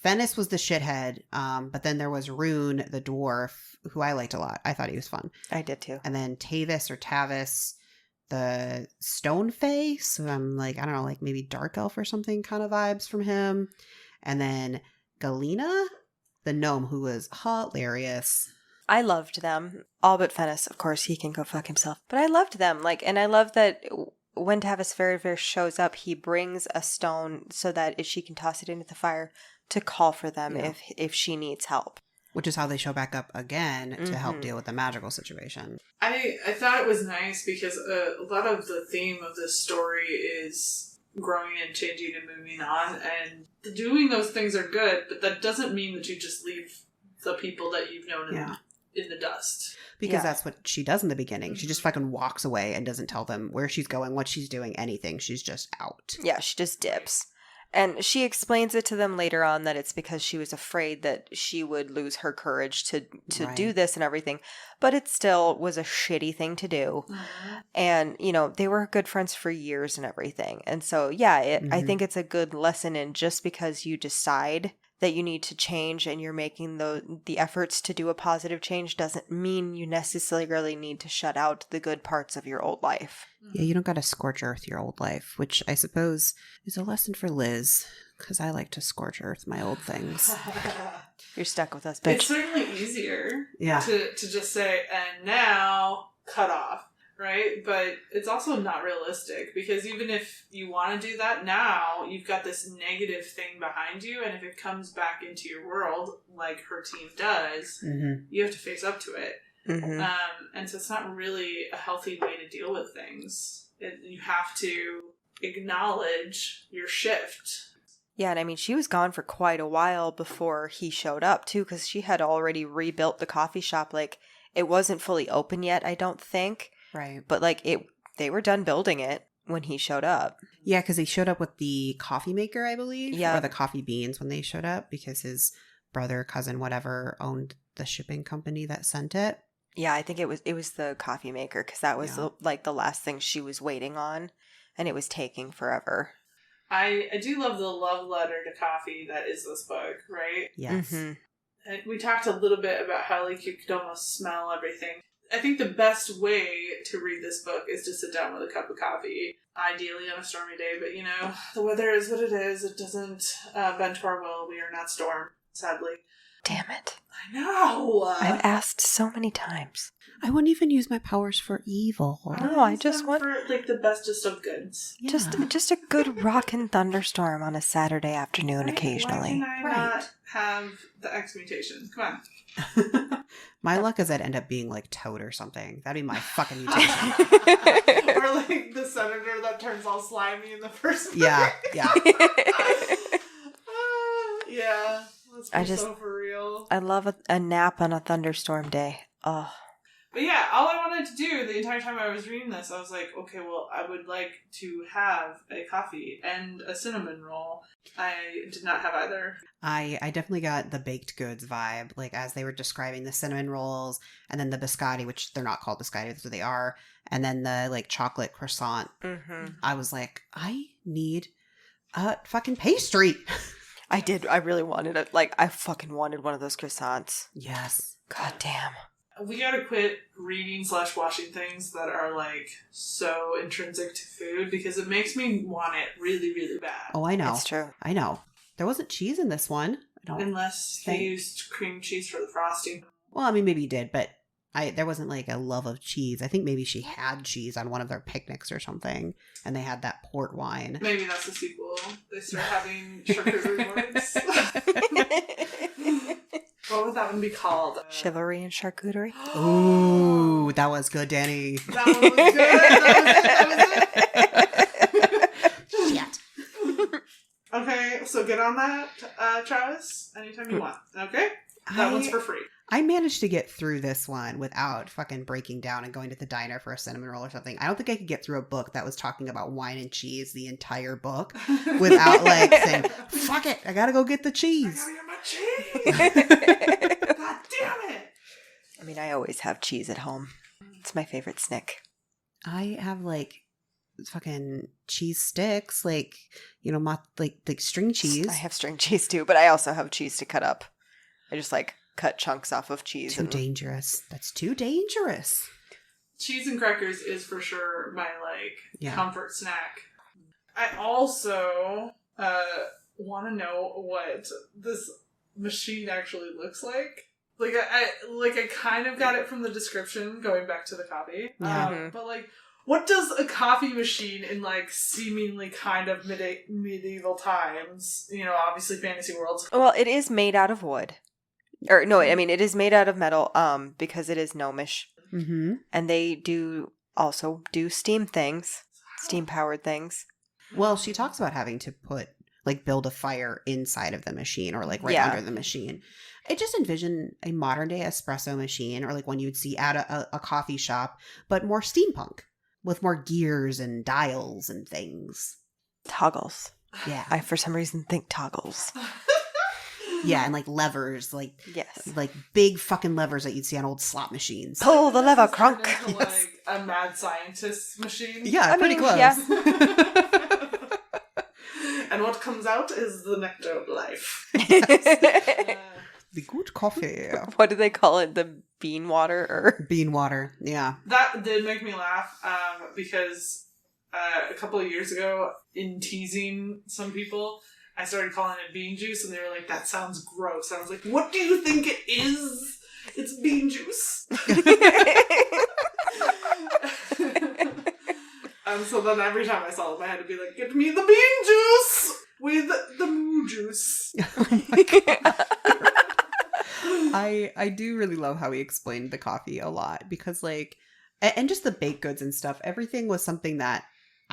Fennis was the shithead, but then there was Rune, the dwarf, who I liked a lot. I thought he was fun. I did too. And then Tavis, the stone face. So I'm like, I don't know, like maybe dark elf or something kind of vibes from him. And then Galena, the gnome, who was hilarious. I loved them. All but Fennis, of course, he can go fuck himself. But I loved them. Like, and I love that when Tavis Fairfair shows up, he brings a stone so that if she can toss it into the fire to call for them if she needs help. Which is how they show back up again to help deal with the magical situation. I thought it was nice because a lot of the theme of this story is growing and changing and moving on, and doing those things are good, but that doesn't mean that you just leave the people that you've known in the dust. Because that's what she does in the beginning. She just fucking walks away and doesn't tell them where she's going, what she's doing, anything. She's just out. Yeah, she just dips. And she explains it to them later on that it's because she was afraid that she would lose her courage to do this and everything. But it still was a shitty thing to do. Mm-hmm. And, you know, they were good friends for years and everything. And so, I think it's a good lesson in just because you decide that you need to change and you're making the efforts to do a positive change doesn't mean you necessarily need to shut out the good parts of your old life. Yeah, you don't got to scorch earth your old life, which I suppose is a lesson for Liz, because I like to scorch earth my old things. You're stuck with us, bitch. It's certainly easier to just say, and now cut off, right? But it's also not realistic, because even if you want to do that now, you've got this negative thing behind you, and if it comes back into your world, like her team does, you have to face up to it. Mm-hmm. And so it's not really a healthy way to deal with things. You have to acknowledge your shift. Yeah, and I mean, she was gone for quite a while before he showed up, too, because she had already rebuilt the coffee shop. Like, it wasn't fully open yet, I don't think. Right. But, like, they were done building it when he showed up. Yeah, because he showed up with the coffee maker, I believe. Yeah. Or the coffee beans when they showed up, because his brother, cousin, whatever, owned the shipping company that sent it. Yeah, I think it was the coffee maker, because that was the last thing she was waiting on, and it was taking forever. I do love the love letter to coffee that is this book, right? Yes. Mm-hmm. And we talked a little bit about how, like, you could almost smell everything. I think the best way to read this book is to sit down with a cup of coffee, ideally on a stormy day, but, you know, the weather is what it is. It doesn't bend to our will. We are not Storm, sadly. Damn it. I know! I've asked so many times. I wouldn't even use my powers for evil. No, I just want for, like, the bestest of goods. Yeah. Just a good rockin' thunderstorm on a Saturday afternoon occasionally. Why can I not have the X mutation? Come on. My luck is I'd end up being like Toad or something. That'd be my fucking mutation. Or like the senator that turns all slimy in the first place. Yeah. Yeah. Let's be so for real. I love a nap on a thunderstorm day. Oh. But yeah, all I wanted to do the entire time I was reading this, I was like, okay, well, I would like to have a coffee and a cinnamon roll. I did not have either. I definitely got the baked goods vibe, like as they were describing the cinnamon rolls and then the biscotti, which they're not called biscotti, that's what they are, and then the like chocolate croissant. Mm-hmm. I was like, I need a fucking pastry. I did. I really wanted it. Like, I fucking wanted one of those croissants. Yes. God damn. We gotta quit reading/watching things that are like so intrinsic to food because it makes me want it really, really bad. Oh, I know. It's true. I know. There wasn't cheese in this one. I don't Unless they used cream cheese for the frosting. Well, I mean, maybe you did, but there wasn't like a love of cheese. I think maybe she had cheese on one of their picnics or something, and they had that port wine. Maybe that's the sequel. They start having charcuterie boards. What would that one be called? Chivalry and charcuterie. Ooh, that was good, Danny. That one was good. That was it. Shit. Okay, so get on that, Travis, anytime you want. Okay? That one's for free. I managed to get through this one without fucking breaking down and going to the diner for a cinnamon roll or something. I don't think I could get through a book that was talking about wine and cheese the entire book without like saying, fuck it, I gotta go get the cheese. I gotta get my cheese! God damn it! I mean, I always have cheese at home. It's my favorite snack. I have like fucking cheese sticks, like, you know, like string cheese. I have string cheese too, but I also have cheese to cut up. I just like cut chunks off of cheese. Too dangerous. That's too dangerous. Cheese and crackers is for sure my comfort snack. I also want to know what this machine actually looks like. I kind of got it from the description, going back to the coffee. Yeah. But what does a coffee machine in seemingly kind of medieval times, obviously fantasy worlds? Well, it is made out of wood. Or no, I mean it is made out of metal because it is gnomish. Mm-hmm. And they do also do steam things, steam powered things. Well, she talks about having to build a fire inside of the machine or under the machine. I just envision a modern day espresso machine or one you'd see at a coffee shop, but more steampunk with more gears and dials and things. Toggles. Yeah. I for some reason think toggles. Yeah, and levers, yes, big fucking levers that you'd see on old slot machines. Pull the lever, crunk. Yes. A mad scientist machine. Yeah, pretty close. Yeah. And what comes out is the nectar of life. The good coffee. What do they call it? The bean water or bean water? Yeah, that did make me laugh because a couple of years ago, in teasing some people, I started calling it bean juice, and they were like, that sounds gross. And I was like, what do you think it is? It's bean juice. And so then every time I saw them, I had to be like, get me the bean juice with the moo juice. Oh my God. I do really love how he explained the coffee a lot because and just the baked goods and stuff, everyththing was something that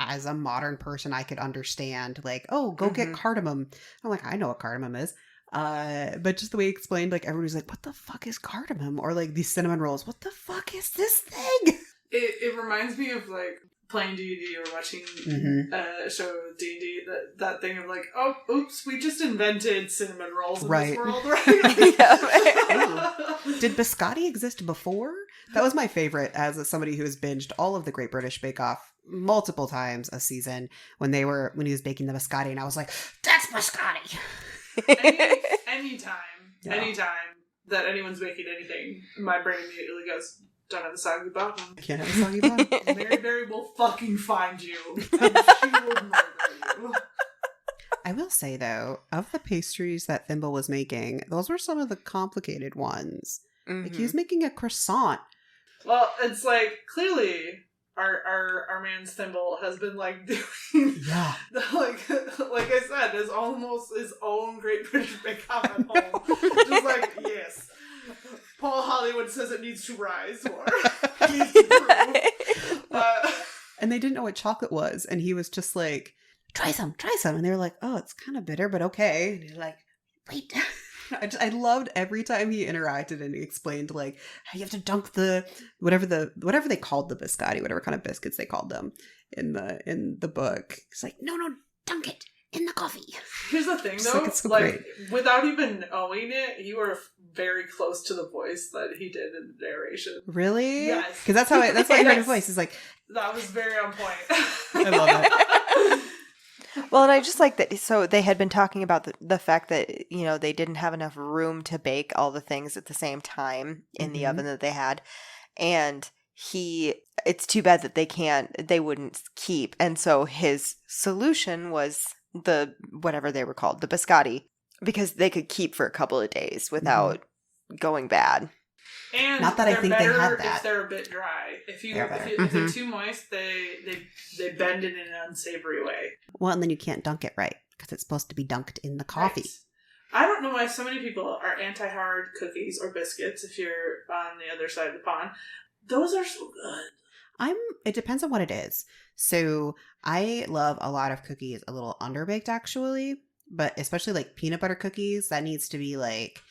as a modern person, I could understand, go get cardamom. I'm like, I know what cardamom is. But just the way he explained, everybody's like, what the fuck is cardamom? Or these cinnamon rolls, what the fuck is this thing? It reminds me of playing D&D or watching a show of D&D, that thing of oh, oops, we just invented cinnamon rolls in this world, right? Did biscotti exist before? That was my favorite as somebody who has binged all of the Great British Bake Off multiple times a season when he was baking the biscotti, and I was like, that's biscotti. Anytime that anyone's baking anything, my brain immediately goes, don't have a soggy bottom. I can't have a soggy bottom. Mary will fucking find you, and she will murder you. I will say, though, of the pastries that Thimble was making, those were some of the complicated ones. Mm-hmm. He was making a croissant. Well, it's clearly our man's Thimble has been doing like I said, his own Great British Bake Off at home. Just yes. Paul Hollywood says it needs to rise more. Please improve. And they didn't know what chocolate was, and he was just like, try some. And they were like, oh, it's kind of bitter, but okay. And he's like, wait. I loved every time he interacted and he explained like how you have to dunk the whatever they called the biscotti, whatever kind of biscuits they called them in the book. It's like, no, dunk it in the coffee. Here's the thing, Just though, like, it's so like great. without even knowing it, you were very close to the voice that he did in the narration. Really? Yes. Because that's why I heard Yes. his voice. Is like, That was very on point. I love it. Well, and I just like that. So they had been talking about the fact that, you know, they didn't have enough room to bake all the things at the same time in the oven that they had. And it's too bad that they wouldn't keep. And so his solution was the, whatever they were called, the biscotti, because they could keep for a couple of days without going bad. And not that I think they had that. If they're a bit dry. If they're too moist, they bend it in an unsavory way. Well, and then you can't dunk it right because it's supposed to be dunked in the coffee. Right. I don't know why so many people are anti-hard cookies or biscuits if you're on the other side of the pond. Those are so good. It depends on what it is. So I love a lot of cookies a little underbaked actually, but especially like peanut butter cookies, that needs to be like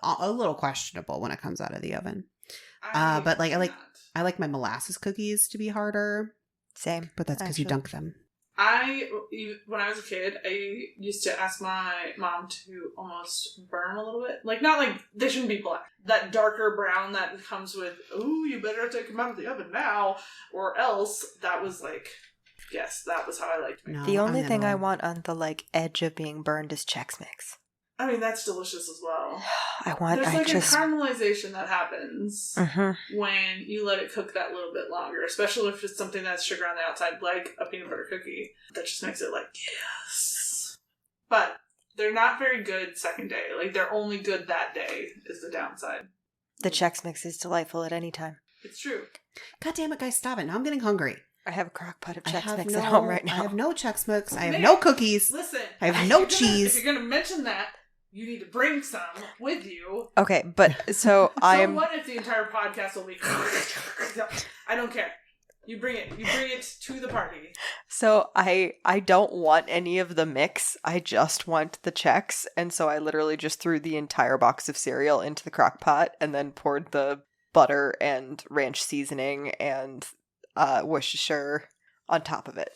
a little questionable when it comes out of the oven. But like I like my molasses cookies to be harder. Same. But that's because you dunk them. When I was a kid, I used to ask my mom to almost burn them a little bit. Like, not like, they shouldn't be black. That darker brown that comes with, ooh, you better take them out of the oven now, or else. That was like, yes, that was how I liked it. The only thing I want on the like edge of being burned is Chex Mix. I mean, that's delicious as well. There's a caramelization that happens when you let it cook that little bit longer, especially if it's something that's sugar on the outside, like a peanut butter cookie. That just makes it like, yes. But they're not very good second day. Like, they're only good that day is the downside. The Chex Mix is delightful at any time. It's true. God damn it, guys, stop it. Now I'm getting hungry. I have a crock pot of Chex Mix at home right now. I have no Chex Mix. I have no cookies. Listen. I have no cheese. If you're going to mention that, you need to bring some with you. Okay, but so I'm... what if the entire podcast will be... I don't care. You bring it to the party. So I don't want any of the mix. I just want the Chex. And so I literally just threw the entire box of cereal into the crock pot and then poured the butter and ranch seasoning and Worcestershire on top of it.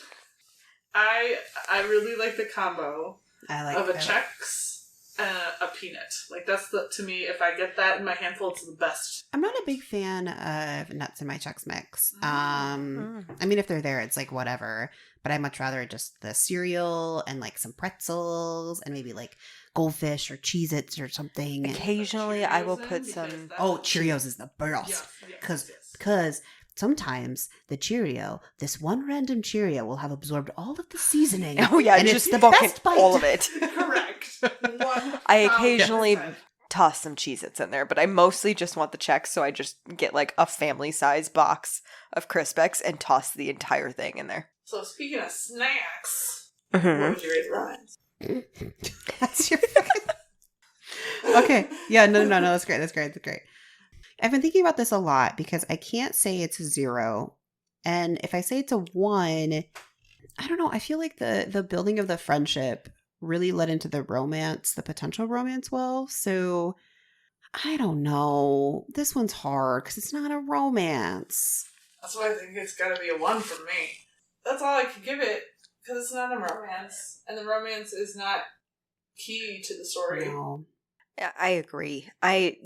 I really like the combo of a that. Chex and a peanut. Like, that's to me, if I get that in my handful, it's the best. I'm not a big fan of nuts in my Chex Mix. I mean, if they're there, it's like whatever. But I'd much rather just the cereal and like some pretzels and maybe like goldfish or Cheez-Its or something. Occasionally, I will put some... Cheerios is the best. Because sometimes the Cheerio, this one random Cheerio, will have absorbed all of the seasoning. Oh yeah, and just it's the best bite. All of it. Correct. I occasionally toss some Cheez-Its in there, but I mostly just want the Chex, so I just get like a family-size box of Crispex and toss the entire thing in there. So speaking of snacks, what would you rate the Ryan's? That's your Okay. Yeah, no, that's great. I've been thinking about this a lot because I can't say it's a 0. And if I say it's a 1, I don't know. I feel like the building of the friendship really led into the romance, the potential romance well. So I don't know. This one's hard because it's not a romance. That's why I think it's got to be a 1 for me. That's all I could give it because it's not a romance. And the romance is not key to the story. No. I agree. I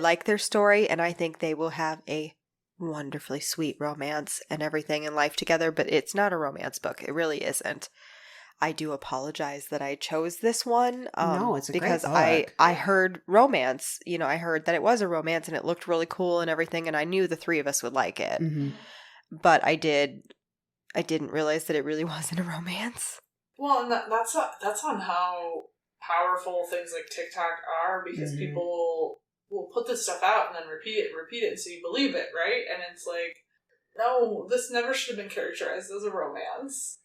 like their story, and I think they will have a wonderfully sweet romance and everything in life together, but it's not a romance book. It really isn't. I do apologize that I chose this one. No, it's a because great book. I heard romance. You know, I heard that it was a romance and it looked really cool and everything, and I knew the three of us would like it. Mm-hmm. But I didn't realize that it really wasn't a romance. Well, and that's on how powerful things like TikTok are, because people will put this stuff out and then repeat it, and so you believe it, right? And it's like, no, this never should have been characterized as a romance.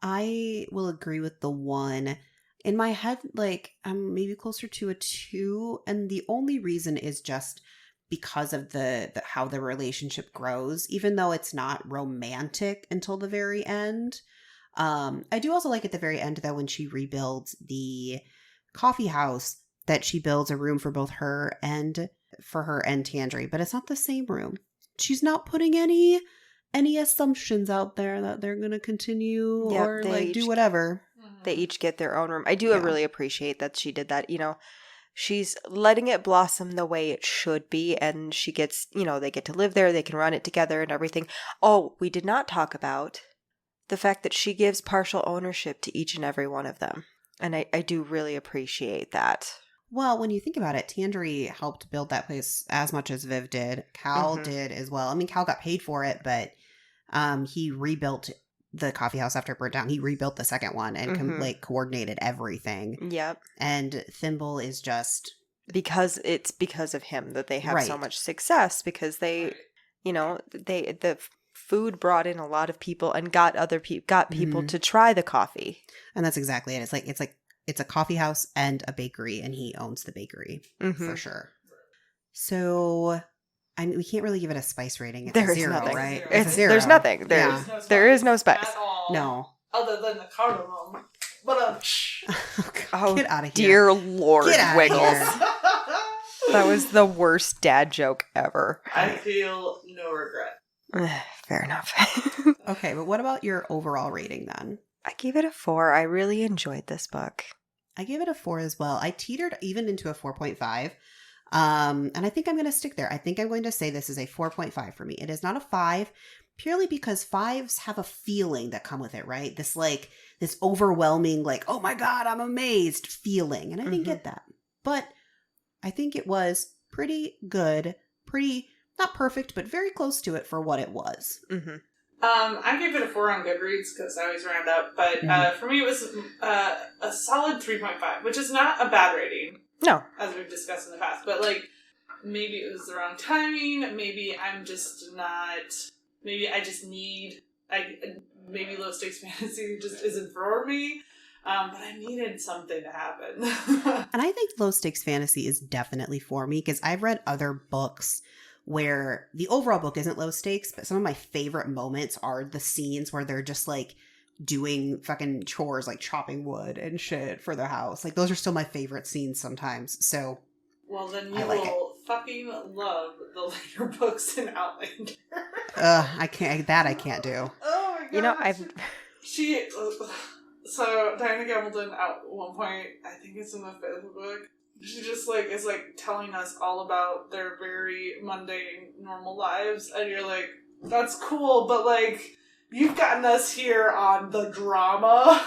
I will agree with the 1. In my head, like, I'm maybe closer to a 2, and the only reason is just because of the how the relationship grows, even though it's not romantic until the very end. I do also like at the very end, though, when she rebuilds the coffee house, that she builds a room for both her and Tandri, but it's not the same room. She's not putting any assumptions out there that they're going to continue or like do whatever. They each get their own room. I do really appreciate that she did that. You know, she's letting it blossom the way it should be, and she gets, you know, they get to live there, they can run it together and everything. Oh, we did not talk about the fact that she gives partial ownership to each and every one of them. And I do really appreciate that. Well, when you think about it, Tandri helped build that place as much as Viv did. Cal did as well. I mean, Cal got paid for it, but he rebuilt the coffee house after it burnt down. He rebuilt the second one and coordinated everything. Yep. And Thimble is just because of him that they have so much success, because they, you know, the food brought in a lot of people and got people to try the coffee. And that's exactly it. It's a coffee house and a bakery, and he owns the bakery for sure. So we can't really give it a spice rating. It's a 0, nothing. Right? It's a 0. There's nothing. There is no spice. At all, no. Other than the cardamom. But get out of here. Dear Lord, Wiggles. Here. That was the worst dad joke ever. I feel no regret. Fair enough. Okay, but what about your overall rating then? I gave it a 4. I really enjoyed this book. I gave it a 4 as well. I teetered even into a 4.5. And I think I'm going to stick there. I think I'm going to say this is a 4.5 for me. It is not a 5, purely because 5s have a feeling that come with it, right? This overwhelming, like, oh my God, I'm amazed feeling. And I didn't get that. But I think it was pretty good, not perfect, but very close to it for what it was. Mm-hmm. I gave it a 4 on Goodreads because I always round up, but for me it was a solid 3.5, which is not a bad rating. No. As we've discussed in the past, but like maybe it was the wrong timing, maybe I'm just not, maybe I just need, maybe low stakes fantasy just isn't for me, but I needed something to happen. And I think low stakes fantasy is definitely for me because I've read other books where the overall book isn't low stakes, but some of my favorite moments are the scenes where they're just like doing fucking chores, like chopping wood and shit for their house. Like those are still my favorite scenes sometimes. So well, then you will fucking love the later books in Outlander. I can't do. Oh my god. You know, so Diana Gabaldon at one point, I think it's in the 5th book, she just like is like telling us all about their very mundane, normal lives, and you're like, that's cool, but like you've gotten us here on the drama.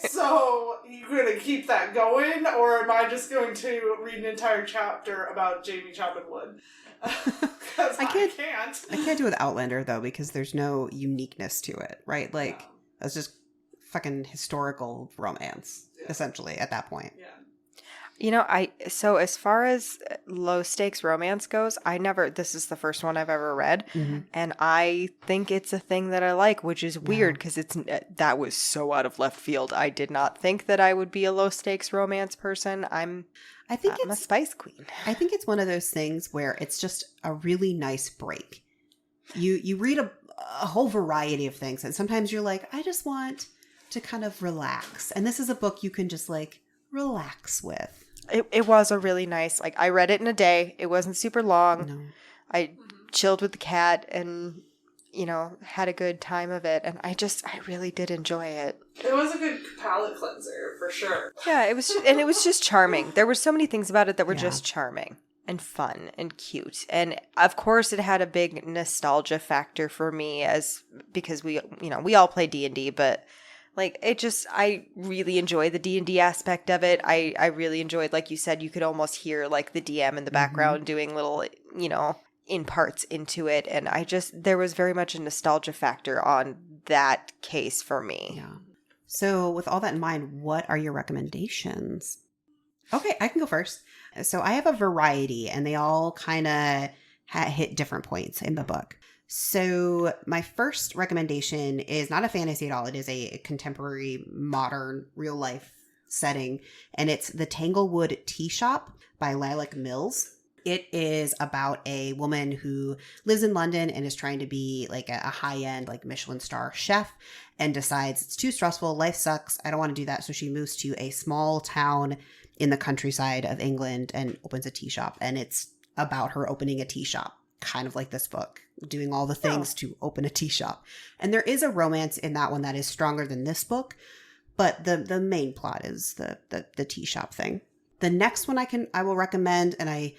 So you gonna keep that going, or am I just going to read an entire chapter about Jamie chopping wood? Because I can't. I can't do it with Outlander though, because there's no uniqueness to it, right? Like that's just fucking historical romance, essentially at that point. Yeah. You know, so as far as low stakes romance goes, this is the first one I've ever read, and I think it's a thing that I like, which is weird because that was so out of left field. I did not think that I would be a low stakes romance person. I'm a spice queen. I think it's one of those things where it's just a really nice break. You read a whole variety of things, and sometimes you're like, I just want to kind of relax, and this is a book you can just like relax with. It was a really nice, like, I read it in a day. It wasn't super long. No. I chilled with the cat and, you know, had a good time of it. And I really did enjoy it. It was a good palate cleanser, for sure. Yeah, it was just charming. There were so many things about it that were just charming and fun and cute. And, of course, it had a big nostalgia factor for me because we all play D&D, but... like, I really enjoy the D&D aspect of it. I really enjoyed, like you said, you could almost hear, like, the DM in the background doing little, you know, in parts into it. And there was very much a nostalgia factor on that case for me. Yeah. So with all that in mind, what are your recommendations? Okay, I can go first. So I have a variety, and they all kind of hit different points in the book. So my first recommendation is not a fantasy at all. It is a contemporary, modern, real-life setting, and it's The Tanglewood Tea Shop by Lilac Mills. It is about a woman who lives in London and is trying to be like a high-end, like Michelin star chef, and decides it's too stressful, life sucks, I don't want to do that. So she moves to a small town in the countryside of England and opens a tea shop. And it's about her opening a tea shop, kind of like this book, doing all the things to open a tea shop. And there is a romance in that one that is stronger than this book, but the main plot is the tea shop thing. The next one I will recommend, and I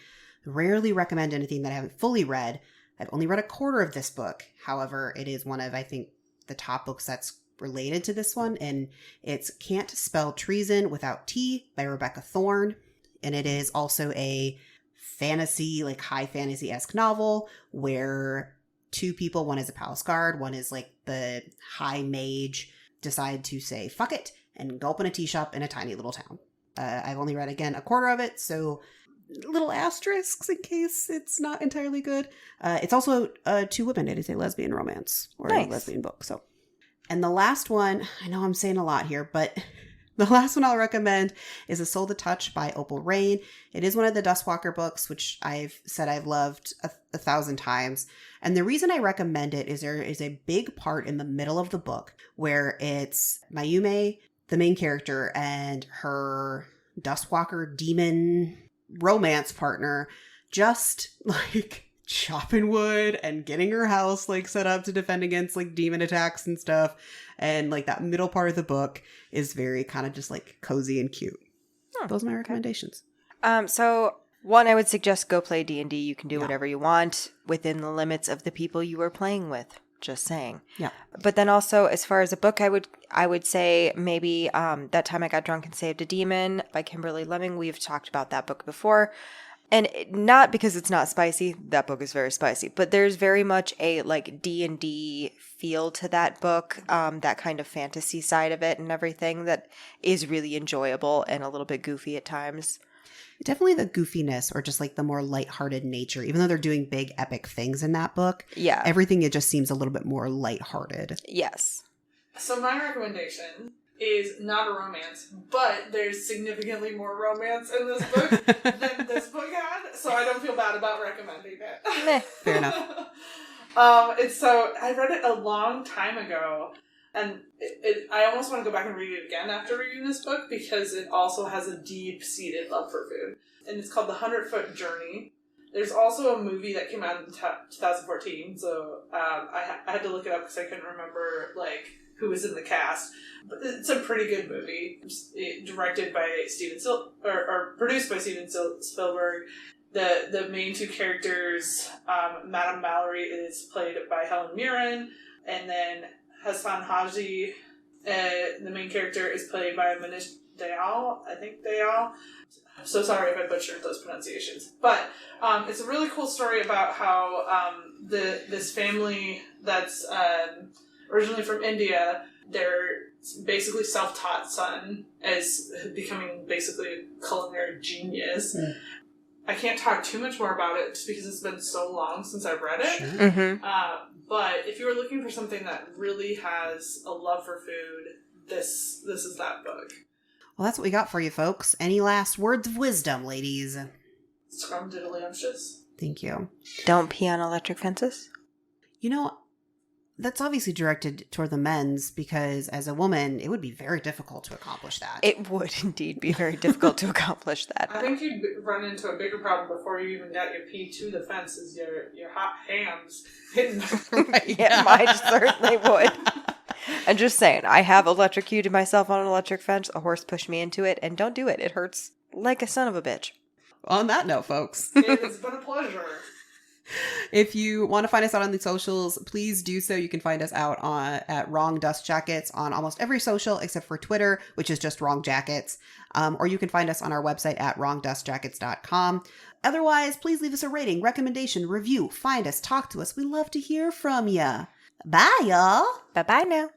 rarely recommend anything that I haven't fully read. I've only read a quarter of this book. However, it is one of, I think, the top books that's related to this one, and it's Can't Spell Treason Without T by Rebecca Thorne. And it is also a fantasy, like high fantasy-esque novel where two people, one is a palace guard, one is like the high mage, decide to say fuck it and go open a tea shop in a tiny little town. I've only read, again, a quarter of it, so little asterisks in case it's not entirely good. It's also two women. It is a lesbian romance or a lesbian book. So, and the last one, I know I'm saying a lot here, but the last one I'll recommend is A Soul to Touch by Opal Rain. It is one of the Dustwalker books, which I've said I've loved a 1,000 times. And the reason I recommend it is there is a big part in the middle of the book where it's Mayume, the main character, and her Dustwalker demon romance partner just like chopping wood and getting her house like set up to defend against like demon attacks and stuff. And like that middle part of the book is very kind of just like cozy and cute. Those are my recommendations. So one, I would suggest go play D&D. You can do whatever you want within the limits of the people you are playing with. Just saying. Yeah. But then also, as far as a book, I would say maybe That Time I Got Drunk and Saved a Demon by Kimberly Lemming. We've talked about that book before. And not because it's not spicy. That book is very spicy. But there's very much a like D&D feel to that book. That kind of fantasy side of it and everything that is really enjoyable and a little bit goofy at times. Definitely the goofiness or just like the more lighthearted nature. Even though they're doing big epic things in that book, everything, it just seems a little bit more lighthearted. Yes. So my recommendation is not a romance, but there's significantly more romance in this book than this book had, so I don't feel bad about recommending it. Fair enough. I read it a long time ago, and I almost want to go back and read it again after reading this book because it also has a deep-seated love for food. And it's called The 100-Foot Journey. There's also a movie that came out in 2014, so I had to look it up because I couldn't remember like who was in the cast. But it's a pretty good movie. Directed by or produced by Steven Spielberg. The main two characters, Madame Mallory is played by Helen Mirren, and then Hassan Haji, the main character, is played by Manish Dayal. I think Dayal. So sorry if I butchered those pronunciations. But it's a really cool story about how this family that's originally from India, their basically self-taught son is becoming basically a culinary genius. Mm. I can't talk too much more about it just because it's been so long since I've read it. Sure. Mm-hmm. But if you were looking for something that really has a love for food, this is that book. Well, that's what we got for you, folks. Any last words of wisdom, ladies? Scrumdiddlyumptious. Thank you. Don't pee on electric fences. You know, that's obviously directed toward the men's because as a woman, it would be very difficult to accomplish that. It would indeed be very difficult to accomplish that. I think you'd run into a bigger problem before you even got your pee to the fence is your hot hands hitting Yeah, mine certainly would. I'm just saying, I have electrocuted myself on an electric fence. A horse pushed me into it, and don't do it. It hurts like a son of a bitch. On that note, folks. It has been a pleasure. If you want to find us out on the socials, please do so. You can find us out at Wrong Dust Jackets on almost every social except for Twitter, which is just Wrong Jackets. Or you can find us on our website at wrongdustjackets.com. Otherwise, please leave us a rating, recommendation, review. Find us, talk to us. We love to hear from you. Bye, y'all. Bye-bye now.